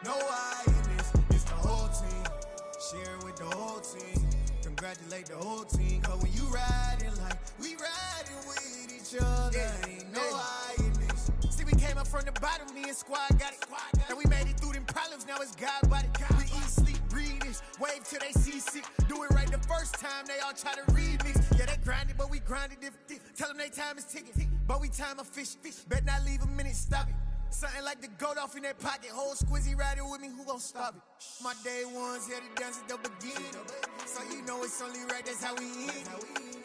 no I in this. It's the whole team. Share it with the whole team. Congratulate the whole team. Cause when you riding like we riding with each other, ain't no I in this. See, we came up from the bottom, me and squad got it. And we made it through them problems, now it's God body. We eat, sleep, breathe this. Wave till they see sick. Do it right the first time, they all try to remix. Yeah, they grinded, but we grinded different. Tell them they time is ticking, but we time a fish. Bet not leave a minute, stop it. Something like the goat off in that pocket. Whole squizzy riding with me, who gon' stop it? My day ones had to dance at the beginning. So you know it's only right, that's how we end.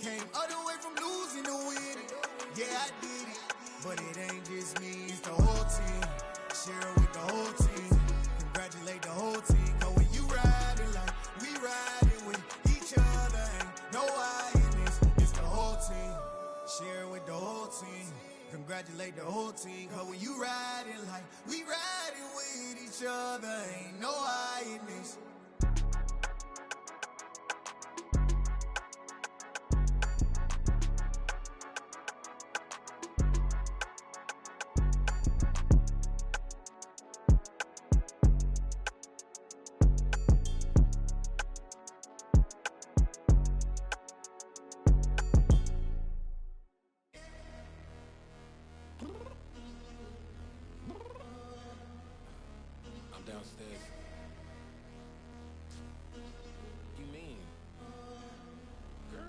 Came all the way from losing to winning. Yeah, I did it, but it ain't just me, it's the whole team. Share it with the whole team. Congratulate the whole team. Cause when you riding like we riding with each other, ain't no I in this, it's the whole team. Share it with the whole team. Congratulate the whole team. Cause when you riding like we riding with each other, ain't no I in this. Downstairs. You mean? Girl,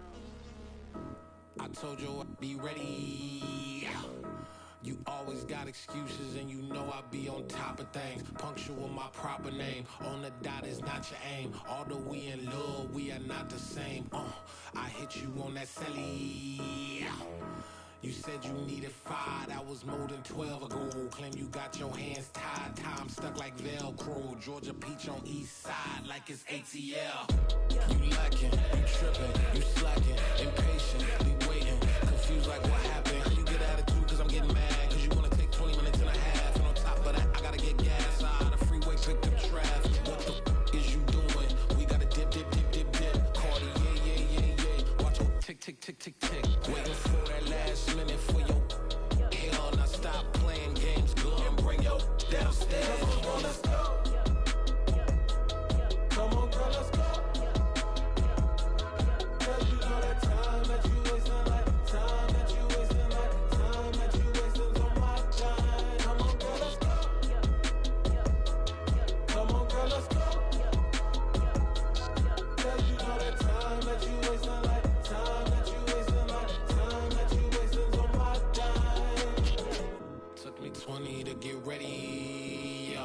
I told you I'd be ready. You always got excuses and you know I be on top of things. Punctual my proper name. On the dot is not your aim. Although we in love, we are not the same. I hit you on that celly. You said you needed 5, that was more than 12 ago. Claim you got your hands tied, time stuck like Velcro. Georgia Peach on east side like it's ATL. You lacking, you tripping, you slacking, impatient, be waiting, confused like what happened. How you get attitude cause I'm getting mad, cause you wanna take 20 minutes and a half. And on top of that, I gotta get gas out of the freeway, pick up traffic. What the is you doing? We gotta dip, Cardi, yeah. Watch your tick, waiting for that last minute for your hell. Now stop playing games, go and bring your downstairs. Come on, let's go. Come on, girl, let's go. Cause you know that time that you wasting, like time that you wasting, like time that you wasting on my time. Come on, girl, let's go. Come on, girl, let's go. Cause you know that time that you wasting, like time that you wasting, like time that you wasting on my time. Took me 20 to get ready.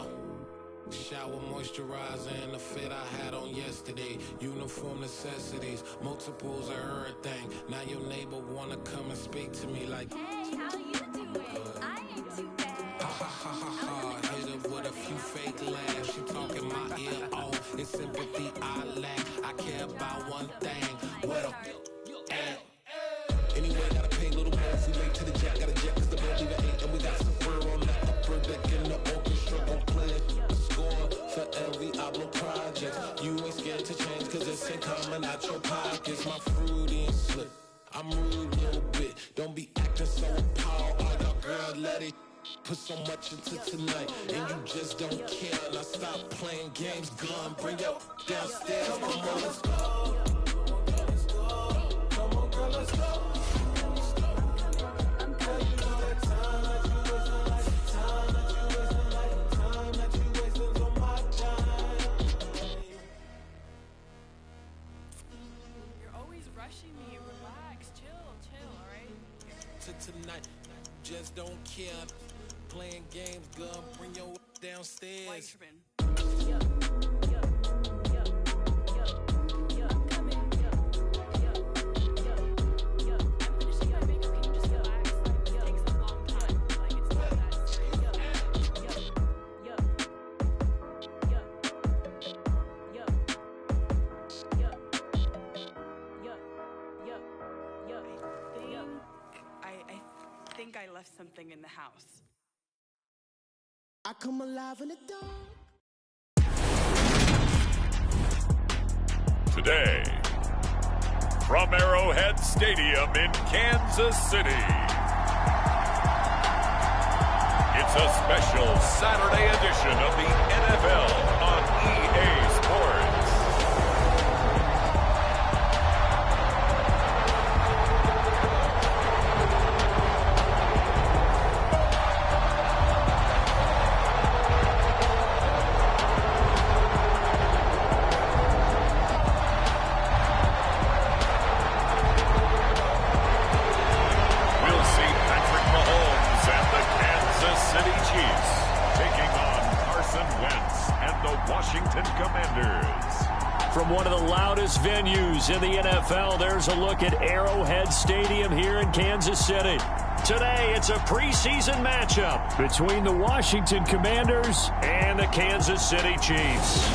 Shower, moisturizer, and the fit I had on yesterday. Uniform necessities, multiples of everything. Now your neighbor wanna come and speak to me like, hey, how you doing? I ain't too bad. Ha. Hit her with a few fake laughs. She talking my ear off. It's sympathy I lack. I care about one thing. What up? Anyway, gotta pay a little more if we late to the jet. Got a jet cause the boat leave at 8. And we got some fur on the upper deck in the orchestra. Gon' play a score for every album project. You ain't scared to change cause it's ain't coming out your pockets. My fruity and slip, I'm rude a little bit. Don't be acting so appalled. All y'all girl, let it put so much into tonight. And you just don't care. Now stop playing games, gun, bring your downstairs. Come on, let's go. Come on, girl, let's go. Rushing me, relax, chill, alright? Tonight, just don't care. Playing games, gun, bring your downstairs. Why you tripping? I think I left something in the house. I come alive in the dark. Today, from Arrowhead Stadium in Kansas City, it's a special Saturday edition of the NFL Washington Commanders. From one of the loudest venues in the NFL, there's a look at Arrowhead Stadium here in Kansas City. Today, it's a preseason matchup between the Washington Commanders and the Kansas City Chiefs.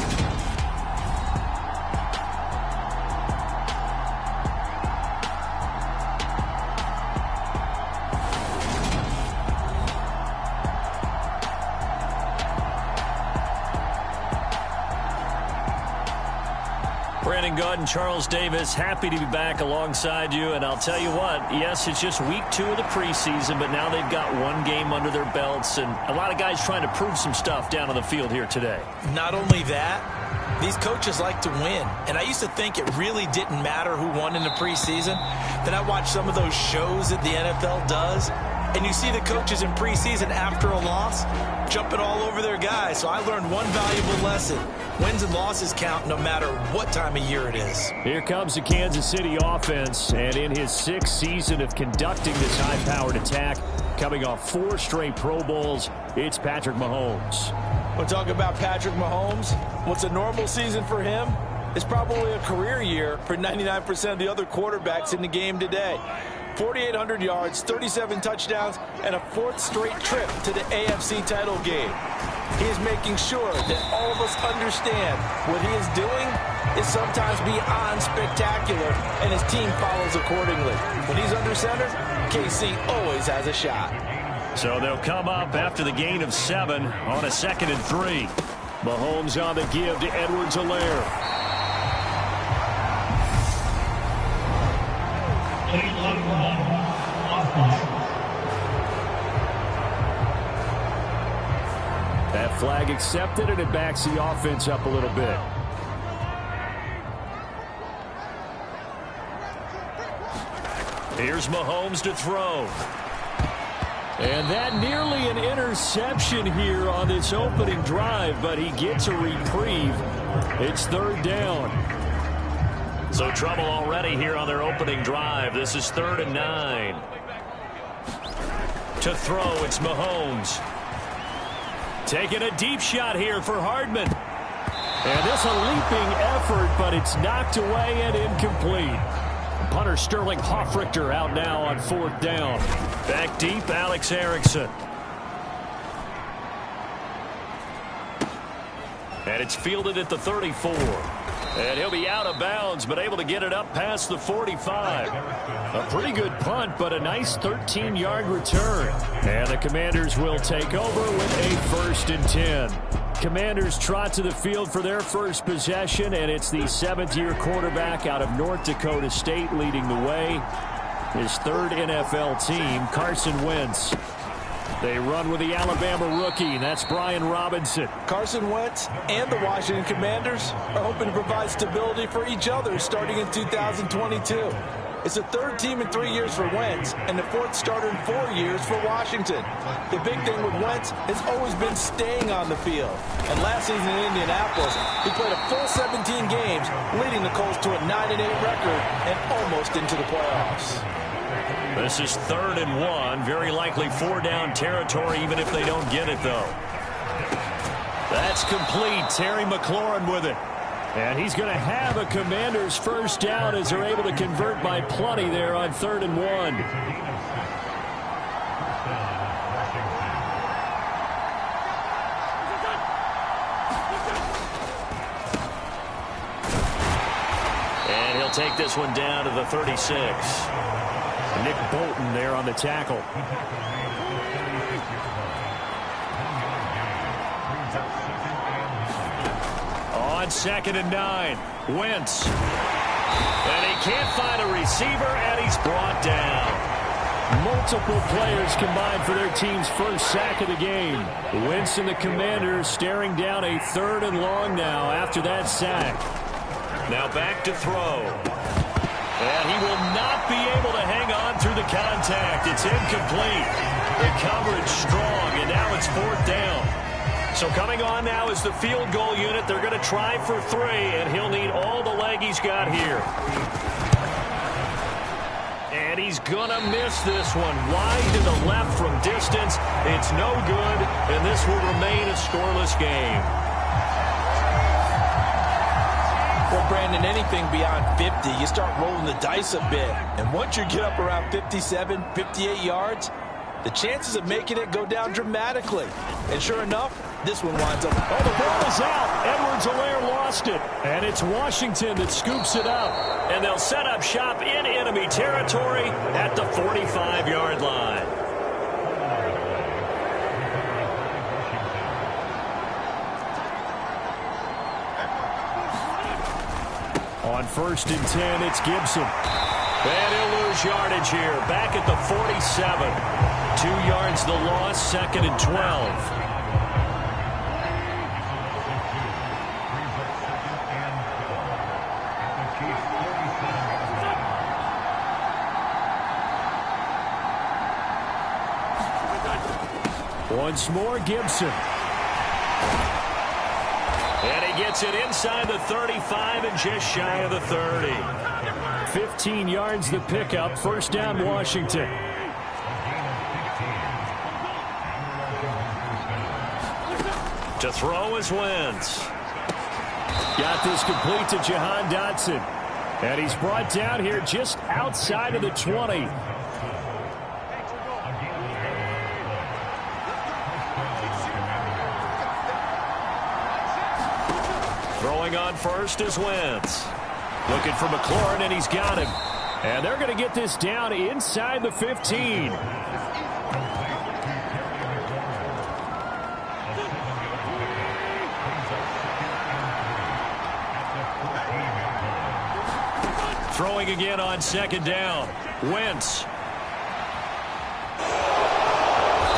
Brandon Gaud and Charles Davis, happy to be back alongside you. And I'll tell you what, yes, it's just week 2 of the preseason, but now they've got one game under their belts. And a lot of guys trying to prove some stuff down on the field here today. Not only that, these coaches like to win. And I used to think it really didn't matter who won in the preseason. Then I watched some of those shows that the NFL does. And you see the coaches in preseason after a loss jumping all over their guys. So I learned one valuable lesson. Wins and losses count no matter what time of year it is. Here comes the Kansas City offense. And in his 6th season of conducting this high-powered attack, coming off 4 straight Pro Bowls, it's Patrick Mahomes. We'll talk about Patrick Mahomes. What's a normal season for him? It's probably a career year for 99% of the other quarterbacks in the game today. 4,800 yards, 37 touchdowns, and a 4th straight trip to the AFC title game. He is making sure that all of us understand what he is doing is sometimes beyond spectacular, and his team follows accordingly. When he's under center, KC always has a shot. So they'll come up after the gain of 7 on a 2nd and 3. Mahomes on the give to Edwards-Helaire. That flag accepted, and it backs the offense up a little bit. Here's Mahomes to throw. And that nearly an interception here on this opening drive, but he gets a reprieve. It's 3rd down. So trouble already here on their opening drive. This is 3rd and 9. To throw, it's Mahomes. Taking a deep shot here for Hardman. And this a leaping effort, but it's knocked away and incomplete. Punter Sterling Hoffrichter out now on 4th down. Back deep, Alex Erickson. And it's fielded at the 34. And he'll be out of bounds, but able to get it up past the 45. A pretty good punt, but a nice 13-yard return. And the Commanders will take over with a 1st and 10. Commanders trot to the field for their first possession, and it's the 7th-year quarterback out of North Dakota State leading the way. His 3rd NFL team, Carson Wentz. They run with the Alabama rookie. That's Brian Robinson. Carson Wentz and the Washington Commanders are hoping to provide stability for each other starting in 2022. It's the 3rd team in 3 years for Wentz and the 4th starter in 4 years for Washington. The big thing with Wentz has always been staying on the field. And last season in Indianapolis, he played a full 17 games, leading the Colts to a 9-8 record and almost into the playoffs. This is 3rd and 1. Very likely 4-down territory, even if they don't get it, though. That's complete. Terry McLaurin with it. And he's going to have a Commanders first down as they're able to convert by plenty there on 3rd and 1. And he'll take this one down to the 36. Nick Bolton there on the tackle. On 2nd and 9, Wentz. And he can't find a receiver, and he's brought down. Multiple players combined for their team's first sack of the game. Wentz and the Commanders staring down a 3rd and long now after that sack. Now back to throw. And he will not be able to hang on through the contact. It's incomplete. The coverage strong, and now it's 4th down. So coming on now is the field goal unit. They're going to try for 3, and he'll need all the leg he's got here. And he's going to miss this one. Wide to the left from distance. It's no good, and this will remain a scoreless game. Well, Brandon, anything beyond 50, you start rolling the dice a bit. And once you get up around 57, 58 yards, the chances of making it go down dramatically. And sure enough, this one winds up. Oh, the ball is out. Edwards-Helaire lost it. And it's Washington that scoops it up. And they'll set up shop in enemy territory at the 45-yard line. On 1st and 10, it's Gibson. And he'll lose yardage here. Back at the 47. 2 yards the loss, 2nd and 12. Once more, Gibson. And he gets it inside the 35 and just shy of the 30. 15 yards the pickup. 1st down, Washington. To throw is Wentz. Got this complete to Jahan Dotson. And he's brought down here just outside of the 20. Throwing on 1st is Wentz. Looking for McLaurin, and he's got him. And they're going to get this down inside the 15. Throwing again on 2nd down. Wentz.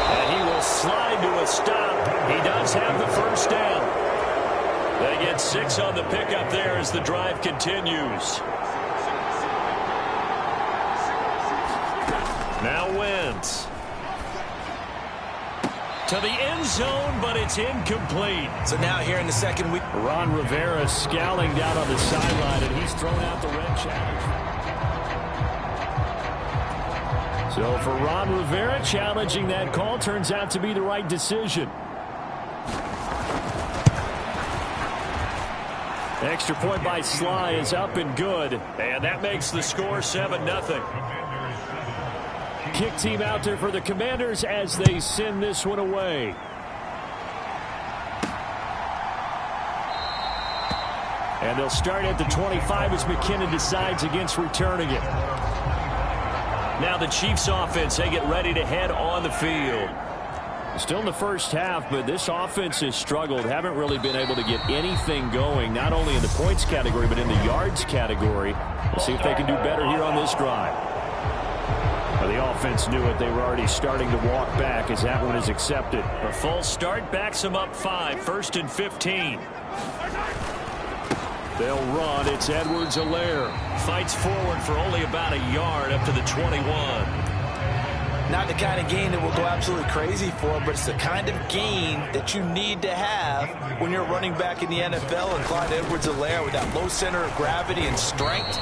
And he will slide to a stop. He does have the 1st down. They get 6 on the pickup there as the drive continues. Now Wentz. To the end zone, but it's incomplete. So now here in the 2nd week, Ron Rivera scowling down on the sideline, and he's thrown out the red challenge. So for Ron Rivera, challenging that call turns out to be the right decision. Extra point by Sly is up and good. And that makes the score 7-0. Kick team out there for the Commanders as they send this one away. And they'll start at the 25 as McKinnon decides against returning it. Now the Chiefs offense, they get ready to head on the field. Still in the 1st half, but this offense has struggled. Haven't really been able to get anything going, not only in the points category, but in the yards category. We'll see if they can do better here on this drive. Well, the offense knew it. They were already starting to walk back as that one is accepted. A full start backs them up 5. 1st and 15. They'll run. It's Edwards-Helaire. Fights forward for only about a yard up to the 21. not the kind of gain that will go absolutely crazy for, but it's the kind of gain that you need to have when you're running back in the NFL. And Clyde Edwards-Helaire, with that low center of gravity and strength,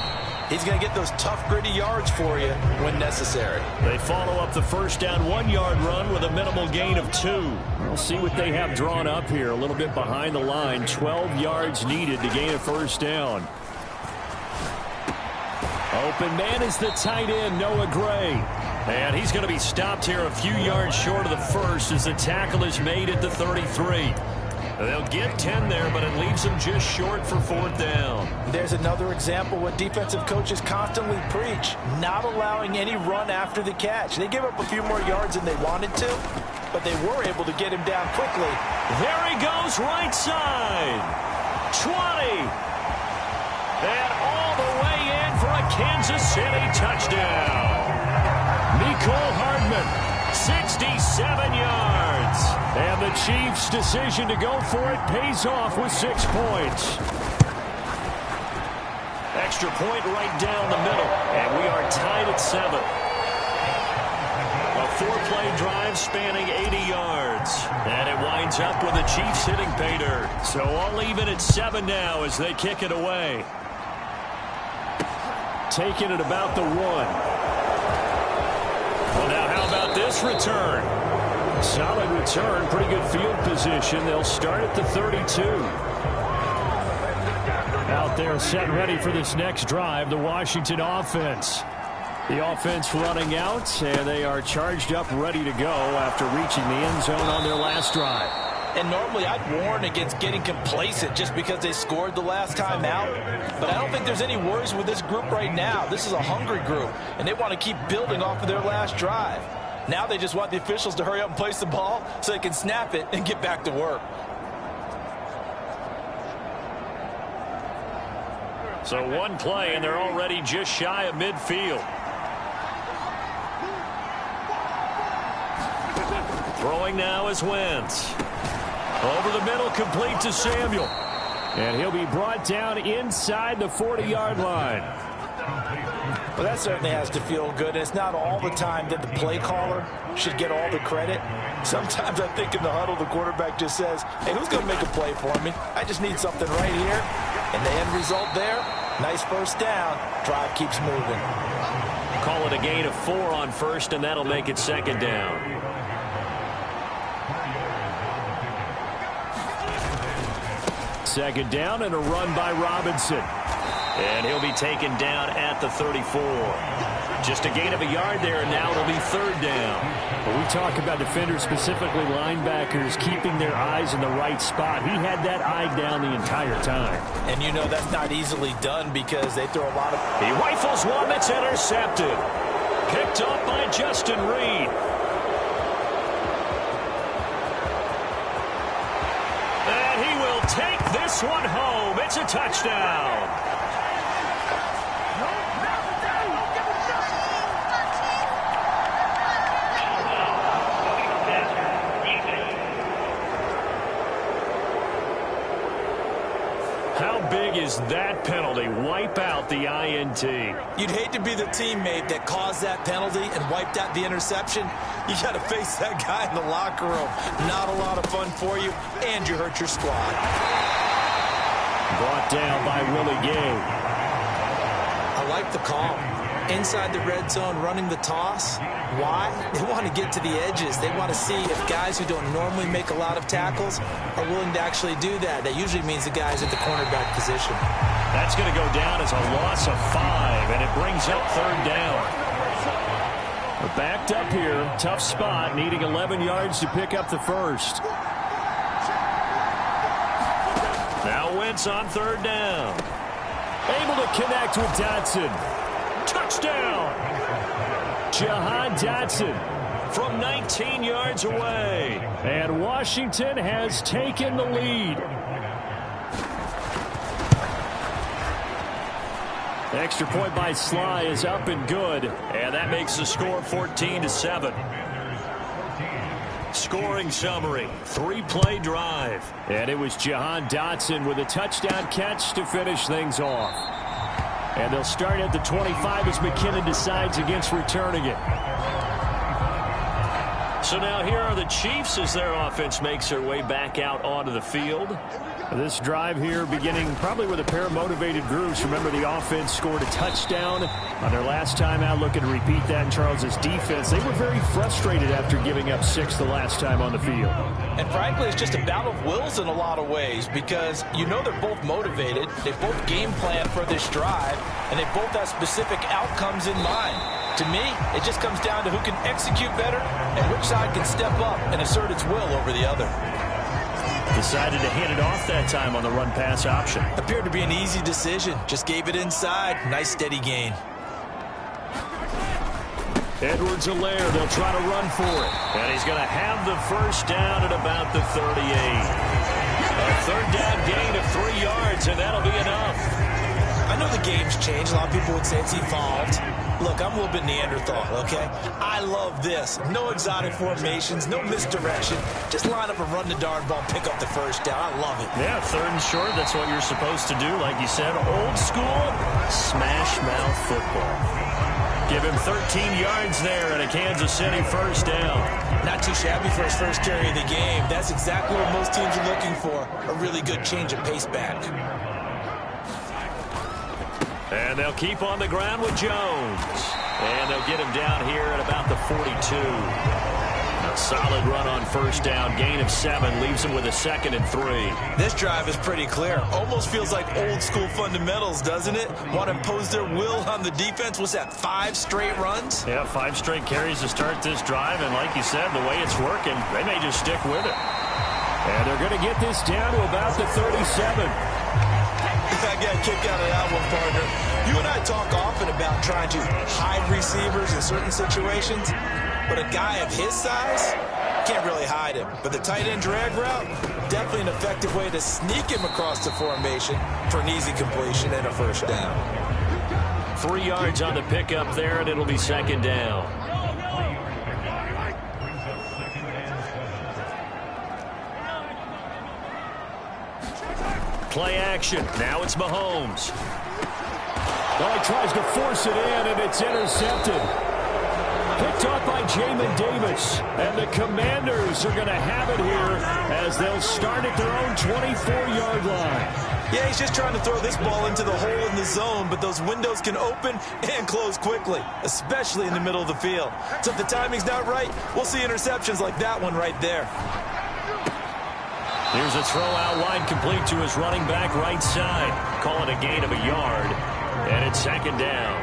he's going to get those tough, gritty yards for you when necessary. They follow up the first down 1-yard run with a minimal gain of 2. We'll see what they have drawn up here. A little bit behind the line. 12 yards needed to gain a first down. Open man is the tight end, Noah Gray. And he's going to be stopped here a few yards short of the first as the tackle is made at the 33. They'll get 10 there, but it leaves them just short for 4th down. There's another example what defensive coaches constantly preach, not allowing any run after the catch. They gave up a few more yards than they wanted to, but they were able to get him down quickly. There he goes, right side. 20. And all the way in for a Kansas City touchdown. Mecole Hardman, 67 yards. And the Chiefs' decision to go for it pays off with 6 points. Extra point right down the middle. And we are tied at 7. A 4-play drive spanning 80 yards. And it winds up with the Chiefs hitting pay dirt. So all even at 7 now as they kick it away. Taking it about the 1. Well, now how about this return? Solid return, pretty good field position. They'll start at the 32. Out there set and ready for this next drive, the Washington offense. The offense running out, and they are charged up, ready to go after reaching the end zone on their last drive. And normally I'd warn against getting complacent just because they scored the last time out. But I don't think there's any worries with this group right now. This is a hungry group, and they want to keep building off of their last drive. Now they just want the officials to hurry up and place the ball so they can snap it and get back to work. So one play, and they're already just shy of midfield. Throwing now is Wentz. Over the middle, complete to Samuel. And he'll be brought down inside the 40-yard line. Well, that certainly has to feel good. It's not all the time that the play caller should get all the credit. Sometimes I think in the huddle, the quarterback just says, hey, who's going to make a play for me? I just need something right here. And the end result there, nice first down. Drive keeps moving. Call it a gain of 4 on first, and that'll make it second down. Second down and a run by Robinson. And he'll be taken down at the 34. Just a gain of a yard there, and now it'll be third down. When we talk about defenders, specifically linebackers, keeping their eyes in the right spot, he had that eye down the entire time. And you know that's not easily done because they throw a lot of... He rifles one that's intercepted. Picked up by Justin Reed. And he will take this one home. It's a touchdown. Is that penalty? Wipe out the INT. You'd hate to be the teammate that caused that penalty and wiped out the interception. You got to face that guy in the locker room. Not a lot of fun for you, and you hurt your squad. Brought down by Willie Gay. I like the call. Inside the red zone, running the toss. Why? They want to get to the edges. They want to see if guys who don't normally make a lot of tackles are willing to actually do that. That usually means the guys at the cornerback position. That's going to go down as a loss of 5, and it brings up third down. We're backed up here. Tough spot, needing 11 yards to pick up the first. Now Wentz on third down. Able to connect with Dotson. Touchdown! Jahan Dotson from 19 yards away. And Washington has taken the lead. Extra point by Sly is up and good. And that makes the score 14-7. Scoring summary, 3-play drive. And it was Jahan Dotson with a touchdown catch to finish things off. And they'll start at the 25 as McKinnon decides against returning it. So now here are the Chiefs as their offense makes their way back out onto the field. This drive here beginning probably with a pair of motivated groups. Remember, the offense scored a touchdown on their last time out. Looking to repeat that in Charles's defense. They were very frustrated after giving up 6 the last time on the field. And frankly, it's just a battle of wills in a lot of ways because you know they're both motivated. They both game plan for this drive, and they both have specific outcomes in mind. To me, it just comes down to who can execute better and which side can step up and assert its will over the other. Decided to hand it off that time on the run-pass option. Appeared to be an easy decision. Just gave it inside. Nice steady gain. Edwards-Helaire, they'll try to run for it. And he's going to have the first down at about the 38. A third down gain of 3 yards, and that'll be enough. I know the game's changed. A lot of people would say it's evolved. Look, I'm a little bit Neanderthal, okay? I love this. No exotic formations, no misdirection. Just line up and run the darn ball, pick up the first down. I love it. Yeah, third and short, that's what you're supposed to do. Like you said, old school, smash mouth football. Give him 13 yards there and a Kansas City first down. Not too shabby for his first carry of the game. That's exactly what most teams are looking for, a really good change of pace back. And they'll keep on the ground with Jones. And they'll get him down here at about the 42. Solid run on first down. Gain of 7 leaves him with a 2nd and 3. This drive is pretty clear. Almost feels like old school fundamentals, doesn't it? Want to impose their will on the defense. What's that, 5 straight runs? Yeah, 5 straight carries to start this drive. And like you said, the way it's working, they may just stick with it. And they're going to get this down to about the 37. I got a kick out of that one, partner. You and I talk often about trying to hide receivers in certain situations, but a guy of his size can't really hide him. But the tight end drag route, definitely an effective way to sneak him across the formation for an easy completion and a first down. 3 yards on the pickup there, and it'll be 2nd down. Play action. Now it's Mahomes. Well, he tries to force it in, and it's intercepted. Picked off by Jamin Davis. And the Commanders are going to have it here as they'll start at their own 24-yard line. Yeah, he's just trying to throw this ball into the hole in the zone, but those windows can open and close quickly, especially in the middle of the field. So if the timing's not right, we'll see interceptions like that one right there. Here's a throw out wide, complete to his running back right side. Call it a gain of a yard, and it's 2nd down.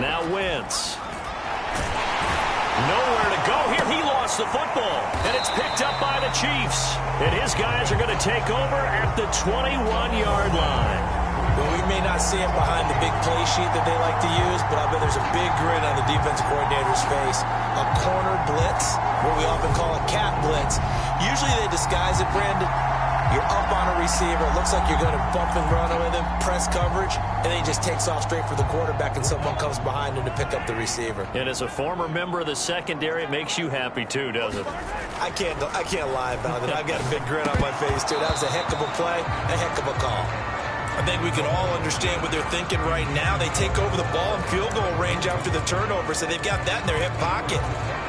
Now Wentz. Nowhere to go here. He lost the football, and it's picked up by the Chiefs. And his guys are going to take over at the 21-yard line. Well, we may not see him behind the big play sheet that they like to use, but I bet there's a big grin on the defensive coordinator's face. A corner blitz, what we often call a cat blitz. Usually they disguise it, Brandon. You're up on a receiver. It looks like you're going to bump and run with him, press coverage, and then he just takes off straight for the quarterback, and someone comes behind him to pick up the receiver. And as a former member of the secondary, it makes you happy too, doesn't it? I can't lie about it. I've got a big grin on my face, too. That was a heck of a play, a heck of a call. I think we can all understand what they're thinking right now. They take over the ball in field goal range after the turnover, so they've got that in their hip pocket.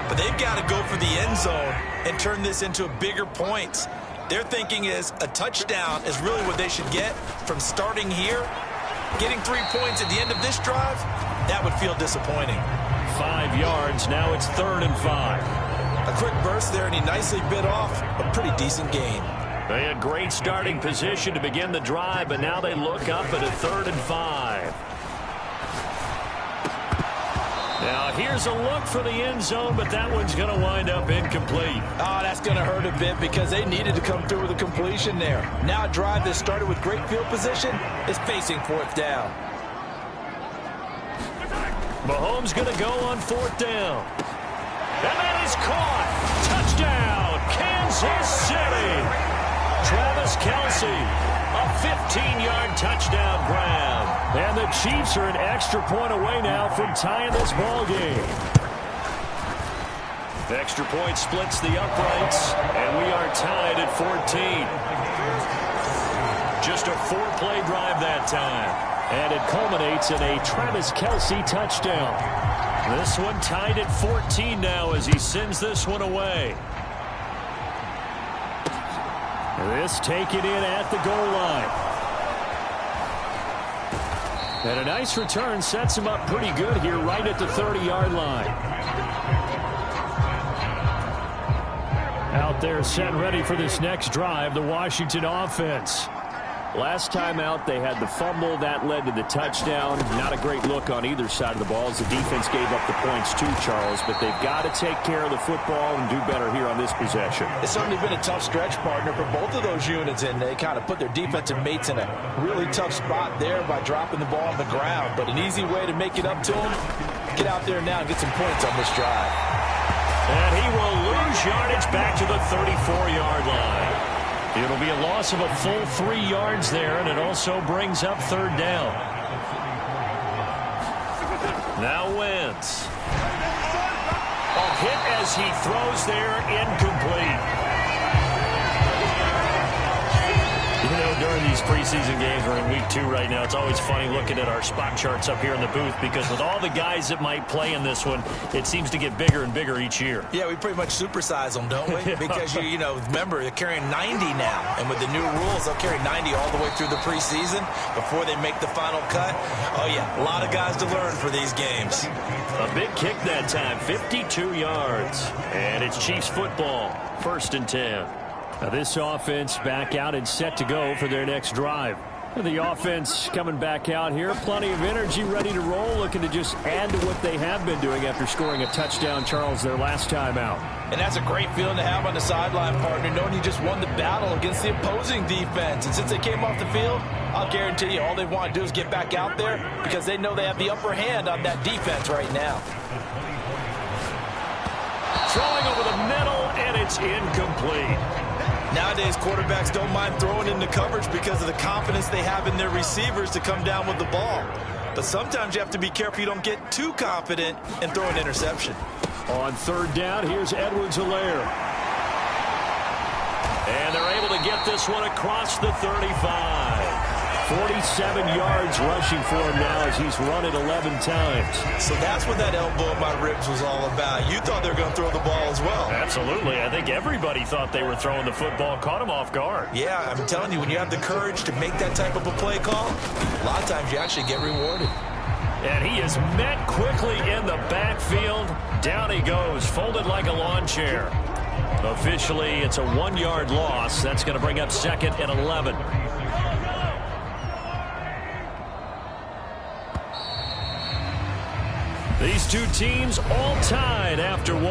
But they've got to go for the end zone and turn this into a bigger points. Their thinking is a touchdown is really what they should get from starting here. Getting 3 points at the end of this drive, that would feel disappointing. 5 yards, now it's 3rd and 5. A quick burst there, and he nicely bit off a pretty decent gain. They had great starting position to begin the drive, but now they look up at a 3rd and 5. Now here's a look for the end zone, but that one's going to wind up incomplete. Oh, that's going to hurt a bit because they needed to come through with a completion there. Now a drive that started with great field position is facing 4th down. Mahomes going to go on 4th down. And that is caught. Touchdown, Kansas City. Travis Kelce, a 15-yard touchdown grab. And the Chiefs are an extra point away now from tying this ball game. The extra point splits the uprights, and we are tied at 14. Just a 4-play drive that time. And it culminates in a Travis Kelce touchdown. This one tied at 14 now as he sends this one away. This taken in at the goal line. And a nice return sets him up pretty good here right at the 30-yard line. Out there set ready for this next drive, the Washington offense. Last time out, they had the fumble. That led to the touchdown. Not a great look on either side of the ball as the defense gave up the points too, Charles. But they've got to take care of the football and do better here on this possession. It's certainly been a tough stretch, partner, for both of those units, and they kind of put their defensive mates in a really tough spot there by dropping the ball on the ground. But an easy way to make it up to them, get out there now and get some points on this drive. And he will lose yardage back to the 34-yard line. It'll be a loss of a full 3 yards there, and it also brings up 3rd down. Now Wentz. A hit as he throws there, incomplete. You know, during these preseason games, we're in week 2 right now, it's always funny looking at our spot charts up here in the booth because with all the guys that might play in this one, it seems to get bigger and bigger each year. Yeah, we pretty much supersize them, don't we? Because, you know, remember, they're carrying 90 now. And with the new rules, they'll carry 90 all the way through the preseason before they make the final cut. Oh, yeah, a lot of guys to learn for these games. A big kick that time, 52 yards. And it's Chiefs football, 1st and 10. Now this offense back out and set to go for their next drive. The offense coming back out here. Plenty of energy, ready to roll, looking to just add to what they have been doing after scoring a touchdown, Charles, their last time out. And that's a great feeling to have on the sideline, partner, knowing you just won the battle against the opposing defense. And since they came off the field, I'll guarantee you all they want to do is get back out there because they know they have the upper hand on that defense right now. Throwing over the middle, and it's incomplete. Nowadays, quarterbacks don't mind throwing into coverage because of the confidence they have in their receivers to come down with the ball. But sometimes you have to be careful you don't get too confident and throw an interception. On 3rd down, here's Edwards-Helaire. And they're able to get this one across the 35. 47 yards rushing for him now as he's run it 11 times. So that's what that elbow in my ribs was all about. You thought they were going to throw the ball as well. Absolutely. I think everybody thought they were throwing the football, caught him off guard. Yeah, I'm telling you, when you have the courage to make that type of a play call, a lot of times you actually get rewarded. And he is met quickly in the backfield. Down he goes, folded like a lawn chair. Officially, it's a 1-yard loss. That's going to bring up 2nd and 11. These two teams all tied after 1.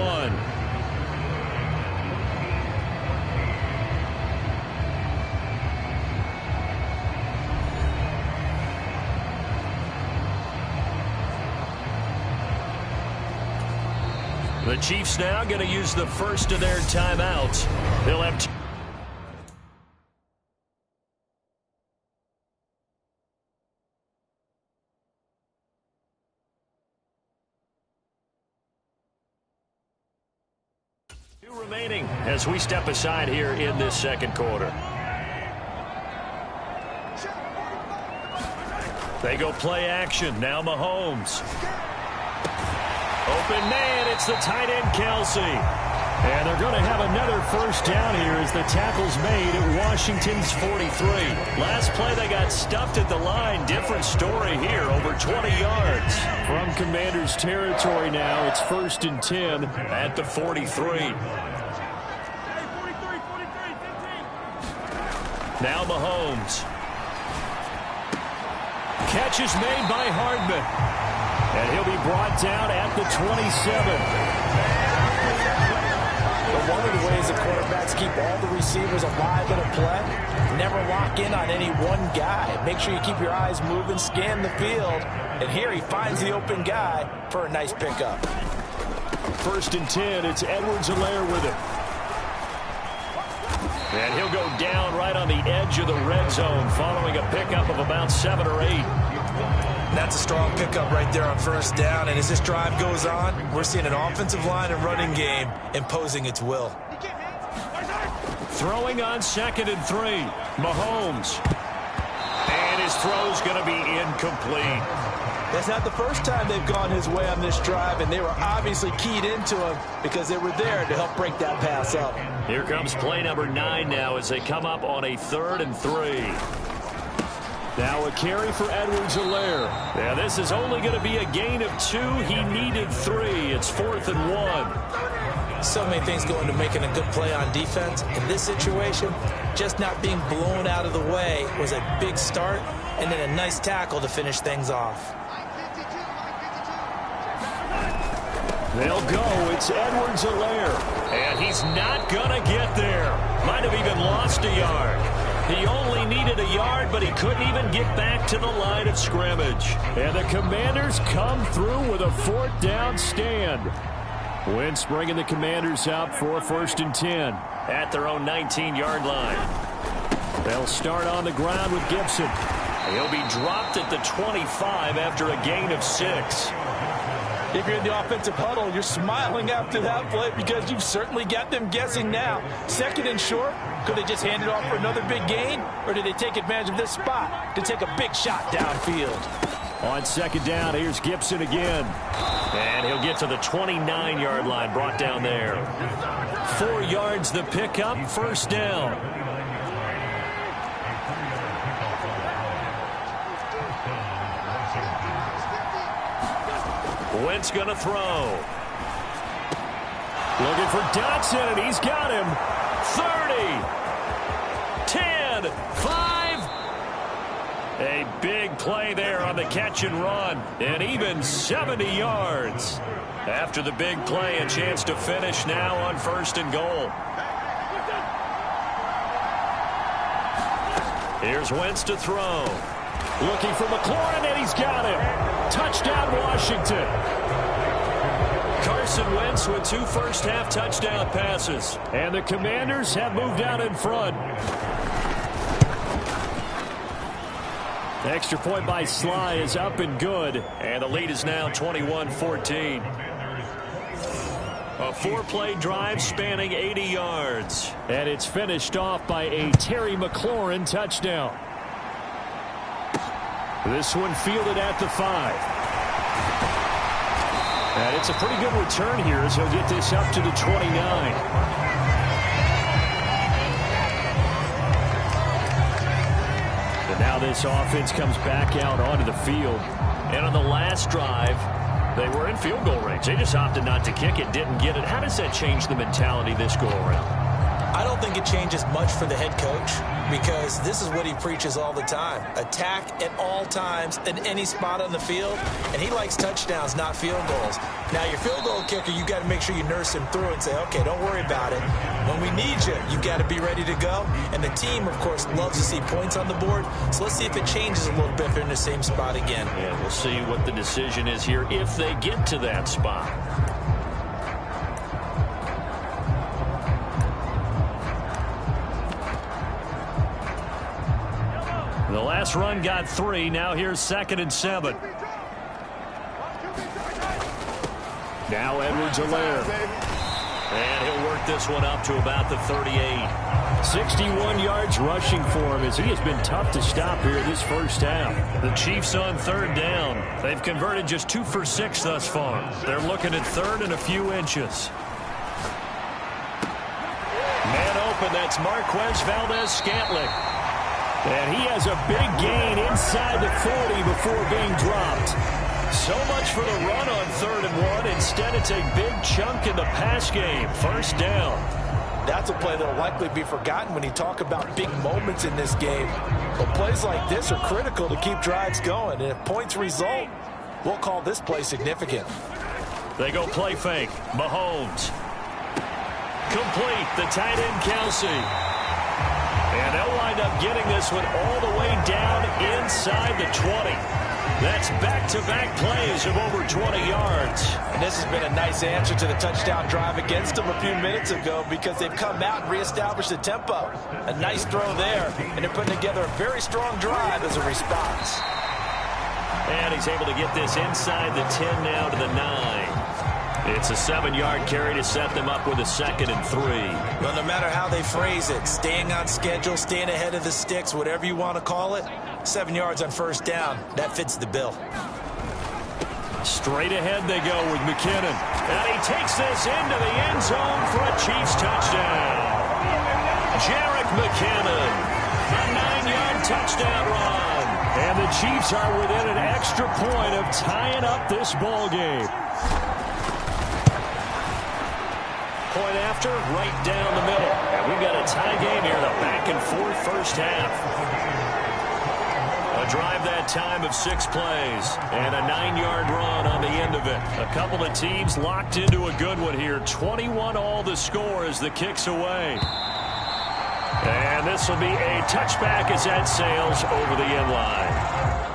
The Chiefs now going to use the first of their timeouts. They'll have remaining as we step aside here in this 2nd quarter. They go play action. Now Mahomes. Open man. It's the tight end, Kelsey. And they're going to have another 1st down here as the tackle's made at Washington's 43. Last play, they got stuffed at the line. Different story here, over 20 yards. From Commanders territory now, it's 1st and 10 at the 43. Now Mahomes. Catch is made by Hardman. And he'll be brought down at the 27. But one of the ways that quarterbacks keep all the receivers alive in a play, never lock in on any one guy. Make sure you keep your eyes moving, scan the field. And here he finds the open guy for a nice pickup. 1st and 10, it's Edwards-Helaire with it. And he'll go down right on the edge of the red zone following a pickup of about 7 or 8. That's a strong pickup right there on 1st down. And as this drive goes on, we're seeing an offensive line and running game imposing its will. Throwing on 2nd and 3. Mahomes. And his throw's going to be incomplete. That's not the first time they've gone his way on this drive, and they were obviously keyed into him because they were there to help break that pass up. Here comes play number 9 now as they come up on a 3rd and 3. Now a carry for Edwards-Helaire. Now this is only going to be a gain of 2. He needed 3. It's 4th and 1. So many things go into making a good play on defense. In this situation, just not being blown out of the way was a big start, and then a nice tackle to finish things off. They'll go. It's Edwards-Helaire. And he's not going to get there. Might have even lost a yard. He only needed a yard, but he couldn't even get back to the line of scrimmage. And the Commanders come through with a 4th down stand. Wentz bringing the Commanders out for 1st and 10 at their own 19-yard line. They'll start on the ground with Gibson. He'll be dropped at the 25 after a gain of 6. If you're in the offensive huddle, you're smiling after that play because you've certainly got them guessing now. Second and short, could they just hand it off for another big gain? Or did they take advantage of this spot to take a big shot downfield? On second down, here's Gibson again. And he'll get to the 29-yard line, brought down there. 4 yards the pickup, first down. Wentz going to throw. Looking for Dotson, and he's got him. 30, 10, 5. A big play there on the catch and run, and even 70 yards. After the big play, a chance to finish now on first and goal. Here's Wentz to throw. Looking for McLaurin, and he's got him. Touchdown, Washington. Carson Wentz with 2 first-half touchdown passes. And the Commanders have moved out in front. Extra point by Sly is up and good. And the lead is now 21-14. A 4-play drive spanning 80 yards. And it's finished off by a Terry McLaurin touchdown. This one fielded at the 5. And it's a pretty good return here as he'll get this up to the 29. And now this offense comes back out onto the field. And on the last drive, they were in field goal range. They just opted not to kick it, didn't get it. How does that change the mentality this go around? I don't think it changes much for the head coach because this is what he preaches all the time. Attack at all times in any spot on the field, and he likes touchdowns, not field goals. Now, your field goal kicker, you got to make sure you nurse him through and say, okay, don't worry about it. When we need you, you got to be ready to go. And the team, of course, loves to see points on the board, so let's see if it changes a little bit if they're in the same spot again. Yeah, we'll see what the decision is here if they get to that spot. The last run got 3. Now here's 2nd and 7. Now Edwards-Helaire. And he'll work this one up to about the 38. 61 yards rushing for him as he has been tough to stop here this first half. The Chiefs on 3rd down. They've converted just 2 for 6 thus far. They're looking at 3rd and a few inches. Man open, that's Marquez Valdez-Scantling. And he has a big gain inside the 40 before being dropped. So much for the run on 3rd and 1. Instead, it's a big chunk in the pass game. First down. That's a play that will likely be forgotten when you talk about big moments in this game. But plays like this are critical to keep drives going. And if points result, we'll call this play significant. They go play fake. Mahomes. Complete. The tight end, Kelsey. And they'll wind up getting this one all the way down inside the 20. That's back-to-back plays of over 20 yards. And this has been a nice answer to the touchdown drive against them a few minutes ago because they've come out and reestablished the tempo. A nice throw there, and they're putting together a very strong drive as a response. And he's able to get this inside the 10 now to the 9. It's a 7-yard carry to set them up with a 2nd and 3. Well, no matter how they phrase it, staying on schedule, staying ahead of the sticks, whatever you want to call it, 7 yards on first down, that fits the bill. Straight ahead they go with McKinnon. And he takes this into the end zone for a Chiefs touchdown. Jerick McKinnon, a 9-yard touchdown run. And the Chiefs are within an extra point of tying up this ball game. Point after, right down the middle. And we've got a tie game here, the back-and-forth first half. A drive that time of 6 plays, and a 9-yard run on the end of it. A couple of teams locked into a good one here. 21-all the score as the kick's away. And this will be a touchback as that sails over the end line.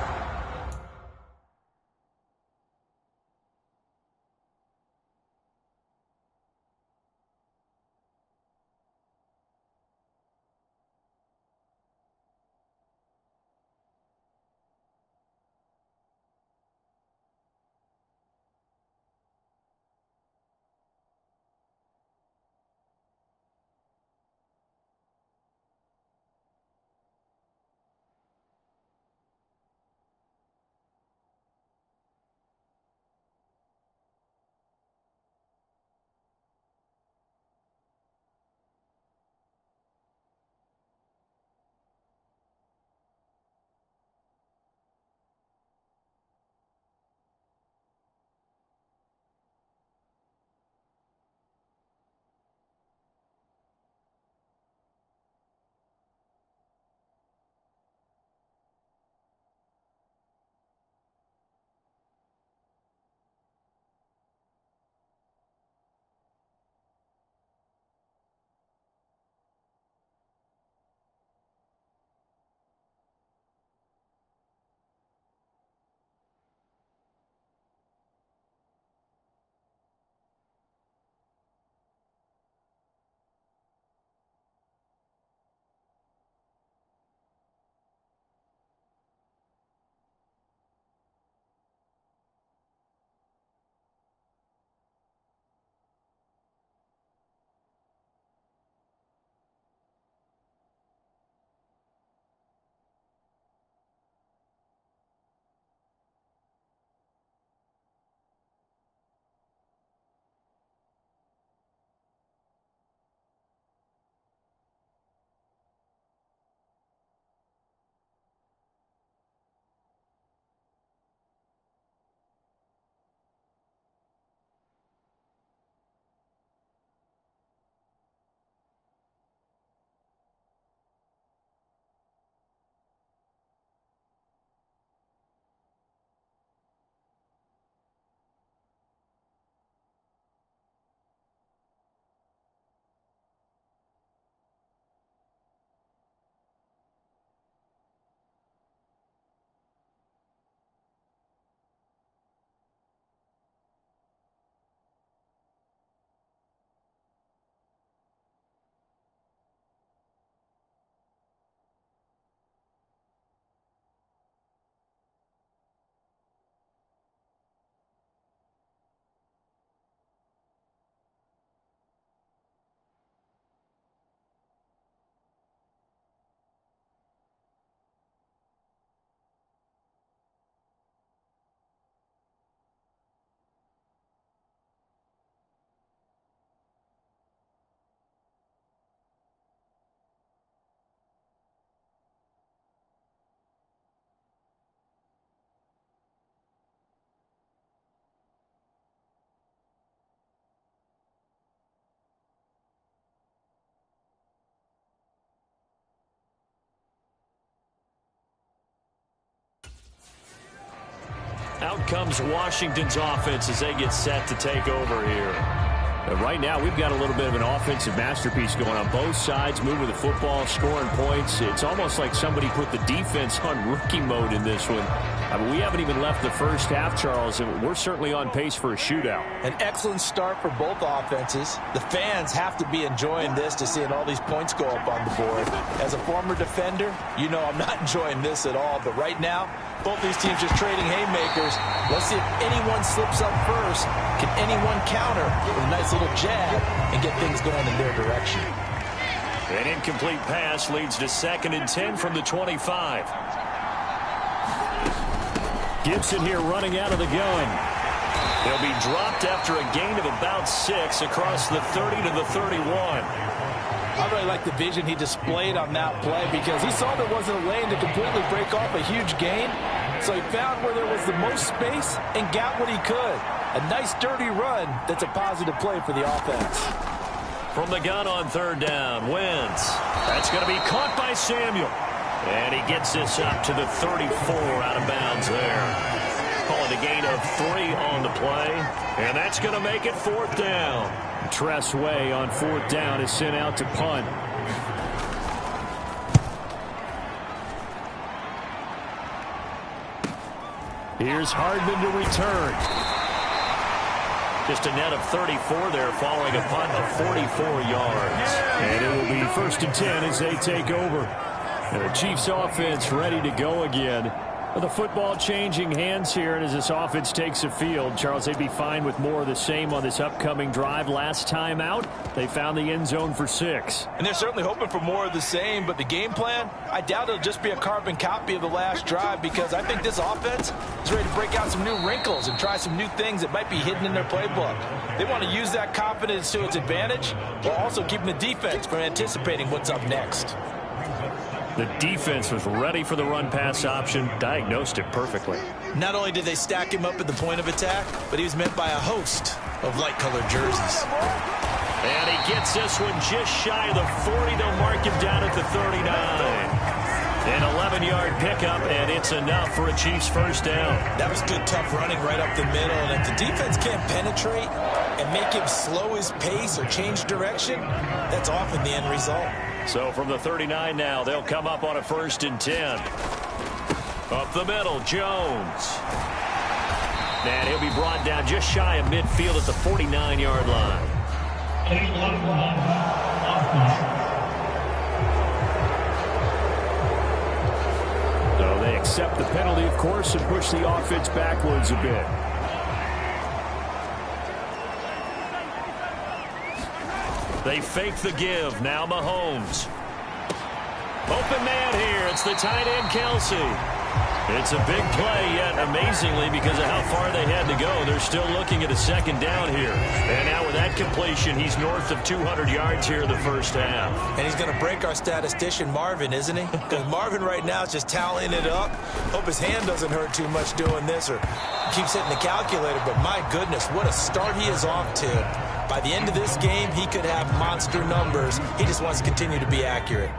Out comes Washington's offense as they get set to take over here. Right now, we've got a little bit of an offensive masterpiece going on both sides, moving the football, scoring points. It's almost like somebody put the defense on rookie mode in this one. I mean, we haven't even left the first half, Charles, and we're certainly on pace for a shootout. An excellent start for both offenses. The fans have to be enjoying this to seeing all these points go up on the board. As a former defender, you know I'm not enjoying this at all, but right now, both these teams just trading haymakers. Let's see if anyone slips up first. Can anyone counter with a nice little jab and get things going in their direction? An incomplete pass leads to 2nd and 10 from the 25. Gibson here running out of the gun. They'll be dropped after a gain of about 6 across the 30 to the 31. I really like the vision he displayed on that play because he saw there wasn't a lane to completely break off a huge gain. So he found where there was the most space and got what he could. A nice dirty run that's a positive play for the offense. From the gun on 3rd down, Wentz. That's going to be caught by Samuel. And he gets this up to the 34 out of bounds there. Calling a gain of 3 on the play. And that's going to make it 4th down. Tress Way on 4th down is sent out to punt. Here's Hardman to return. Just a net of 34 there following a punt of 44 yards. And it will be 1st and 10 as they take over. And the Chiefs offense ready to go again. The football changing hands here, and as this offense takes the field, Charles, they'd be fine with more of the same on this upcoming drive. Last time out, they found the end zone for 6. And they're certainly hoping for more of the same, but the game plan, I doubt it'll just be a carbon copy of the last drive because I think this offense is ready to break out some new wrinkles and try some new things that might be hidden in their playbook. They want to use that confidence to its advantage while also keeping the defense from anticipating what's up next. The defense was ready for the run-pass option, diagnosed it perfectly. Not only did they stack him up at the point of attack, but he was met by a host of light-colored jerseys. And he gets this one just shy of the 40. They'll mark him down at the 39. An 11-yard pickup, and it's enough for a Chiefs first down. That was good, tough running right up the middle. And if the defense can't penetrate and make him slow his pace or change direction, that's often the end result. So from the 39 now, they'll come up on a 1st and 10. Up the middle, Jones. And he'll be brought down just shy of midfield at the 49-yard line. So they accept the penalty, of course, and push the offense backwards a bit. They fake the give. Now Mahomes. Open man here. It's the tight end, Kelsey. It's a big play, yet amazingly, because of how far they had to go, they're still looking at a 2nd down here. And now with that completion, he's north of 200 yards here in the first half. And he's going to break our statistician, Marvin, isn't he? Because Marvin right now is just tallying it up. Hope his hand doesn't hurt too much doing this or keeps hitting the calculator. But my goodness, what a start he is off to. By the end of this game, he could have monster numbers. He just wants to continue to be accurate.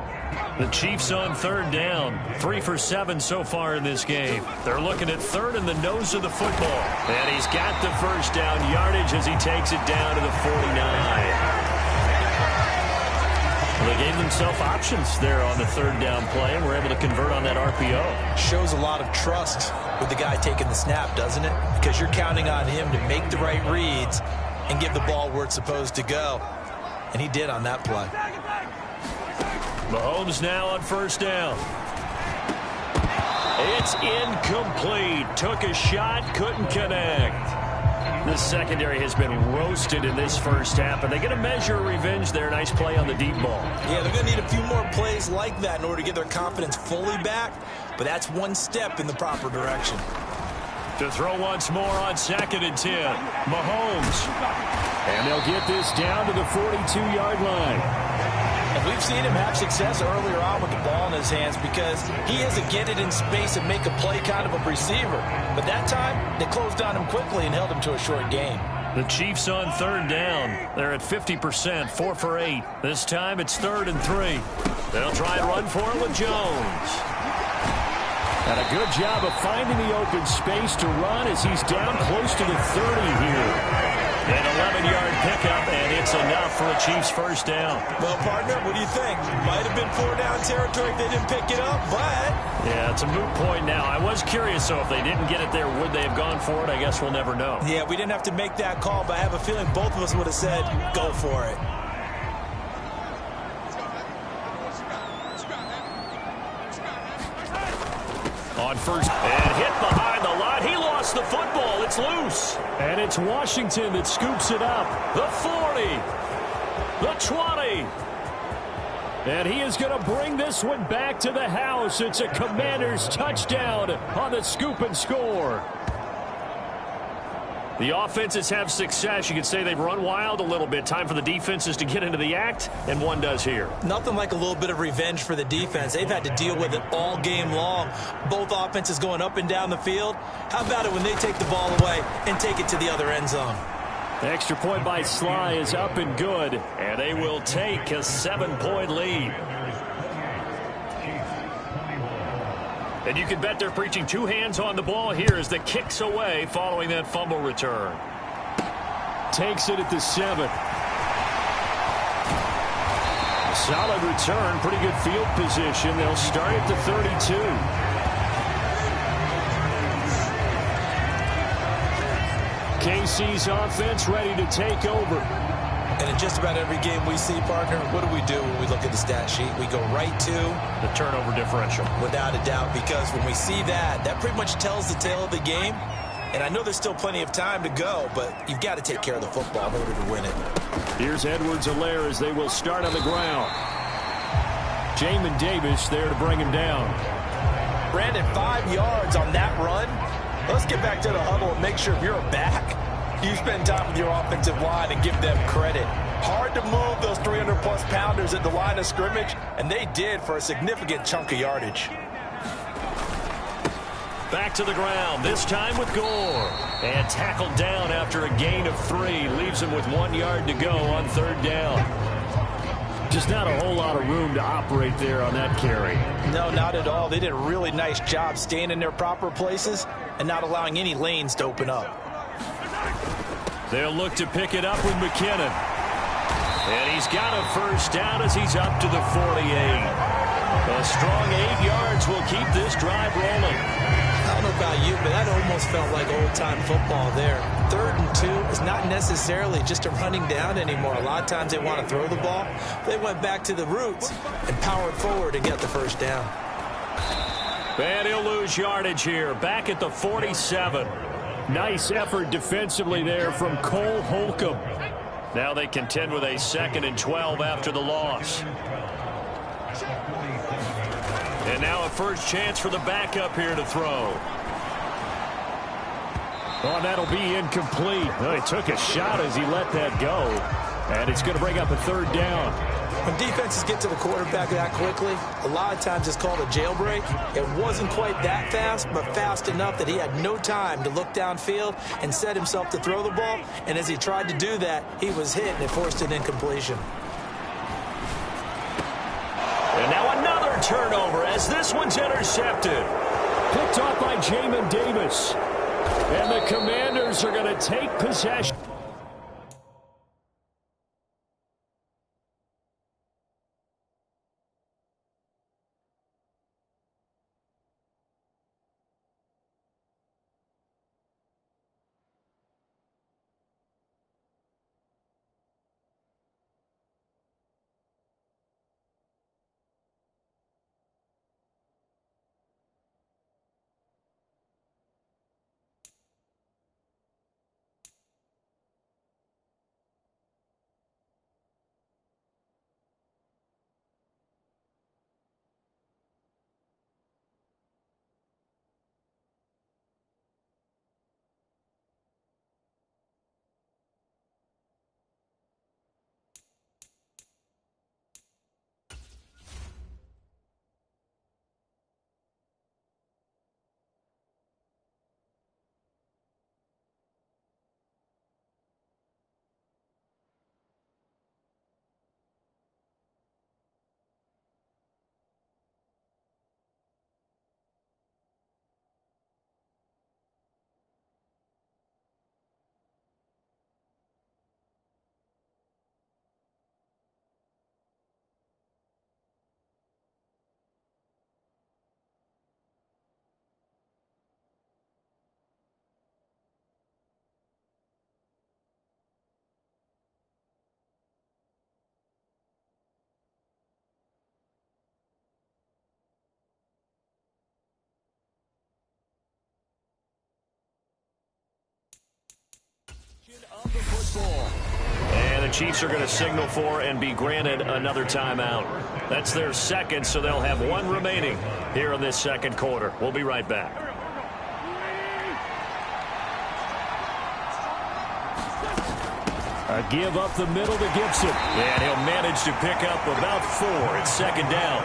The Chiefs on 3rd down. 3 for 7 so far in this game. They're looking at 3rd in the nose of the football. And he's got the first down yardage as he takes it down to the 49. Well, they gave themselves options there on the 3rd down play and were able to convert on that RPO. Shows a lot of trust with the guy taking the snap, doesn't it? Because you're counting on him to make the right reads and give the ball where it's supposed to go. And he did on that play. Mahomes now on 1st down. It's incomplete. Took a shot, couldn't connect. The secondary has been roasted in this first half, and they get a measure of revenge there. Nice play on the deep ball. Yeah, they're going to need a few more plays like that in order to get their confidence fully back, but that's one step in the proper direction. To throw once more on 2nd and 10. Mahomes. And they'll get this down to the 42-yard line. And we've seen him have success earlier on with the ball in his hands because he is a get it in space and make a play kind of a receiver. But that time, they closed on him quickly and held him to a short gain. The Chiefs on 3rd down. They're at 50%, 4 for 8. This time it's 3rd and 3. They'll try and run for it with Jones. And a good job of finding the open space to run as he's down close to the 30 here. An 11-yard pickup, and it's enough for a Chiefs first down. Well, partner, what do you think? Might have been 4-down territory if they didn't pick it up, but... Yeah, it's a moot point now. I was curious, so if they didn't get it there, would they have gone for it? I guess we'll never know. Yeah, we didn't have to make that call, but I have a feeling both of us would have said, go for it. On first, and hit behind the line. He lost the football. It's loose. And it's Washington that scoops it up. The 40. The 20. And he is going to bring this one back to the house. It's a Commanders touchdown on the scoop and score. The offenses have success. You could say they've run wild a little bit. Time for the defenses to get into the act, and one does here. Nothing like a little bit of revenge for the defense. They've had to deal with it all game long. Both offenses going up and down the field. How about it when they take the ball away and take it to the other end zone? The extra point by Sly is up and good, and they will take a 7-point lead. And you can bet they're preaching two hands on the ball here as the kick's away following that fumble return. Takes it at the 7. Solid return, pretty good field position. They'll start at the 32. KC's offense ready to take over. And in just about every game we see, partner, what do we do when we look at the stat sheet? We go right to the turnover differential. Without a doubt, because when we see that, that pretty much tells the tale of the game. And I know there's still plenty of time to go, but you've got to take care of the football in order to win it. Here's Edwards-Helaire as they will start on the ground. Jamin Davis there to bring him down. Brandon, 5 yards on that run. Let's get back to the huddle and make sure if you're a back, you spend time with your offensive line and give them credit. Hard to move those 300-plus pounders at the line of scrimmage, and they did for a significant chunk of yardage. Back to the ground, this time with Gore. And tackled down after a gain of 3. Leaves him with 1 yard to go on third down. Just not a whole lot of room to operate there on that carry. No, not at all. They did a really nice job staying in their proper places and not allowing any lanes to open up. They'll look to pick it up with McKinnon. And he's got a first down as he's up to the 48. A strong 8 yards will keep this drive rolling. I don't know about you, but that almost felt like old-time football there. 3rd and 2 is not necessarily just a running down anymore. A lot of times they want to throw the ball. They went back to the roots and powered forward and got the first down. And he'll lose yardage here. Back at the 47. Nice effort defensively there from Cole Holcomb. Now they contend with a 2nd and 12 after the loss. And now a first chance for the backup here to throw. Oh, that'll be incomplete. Well, he took a shot as he let that go. And it's going to bring up a 3rd down. When defenses get to the quarterback that quickly, a lot of times it's called a jailbreak. It wasn't quite that fast, but fast enough that he had no time to look downfield and set himself to throw the ball. And as he tried to do that, he was hit and it forced an incompletion. And now another turnover as this one's intercepted. Picked off by Jamin Davis. And the Commanders are going to take possession. And the Chiefs are going to signal for and be granted another timeout. That's their second, so they'll have one remaining here in this second quarter. We'll be right back. A give up the middle to Gibson. And he'll manage to pick up about 4. It's second down.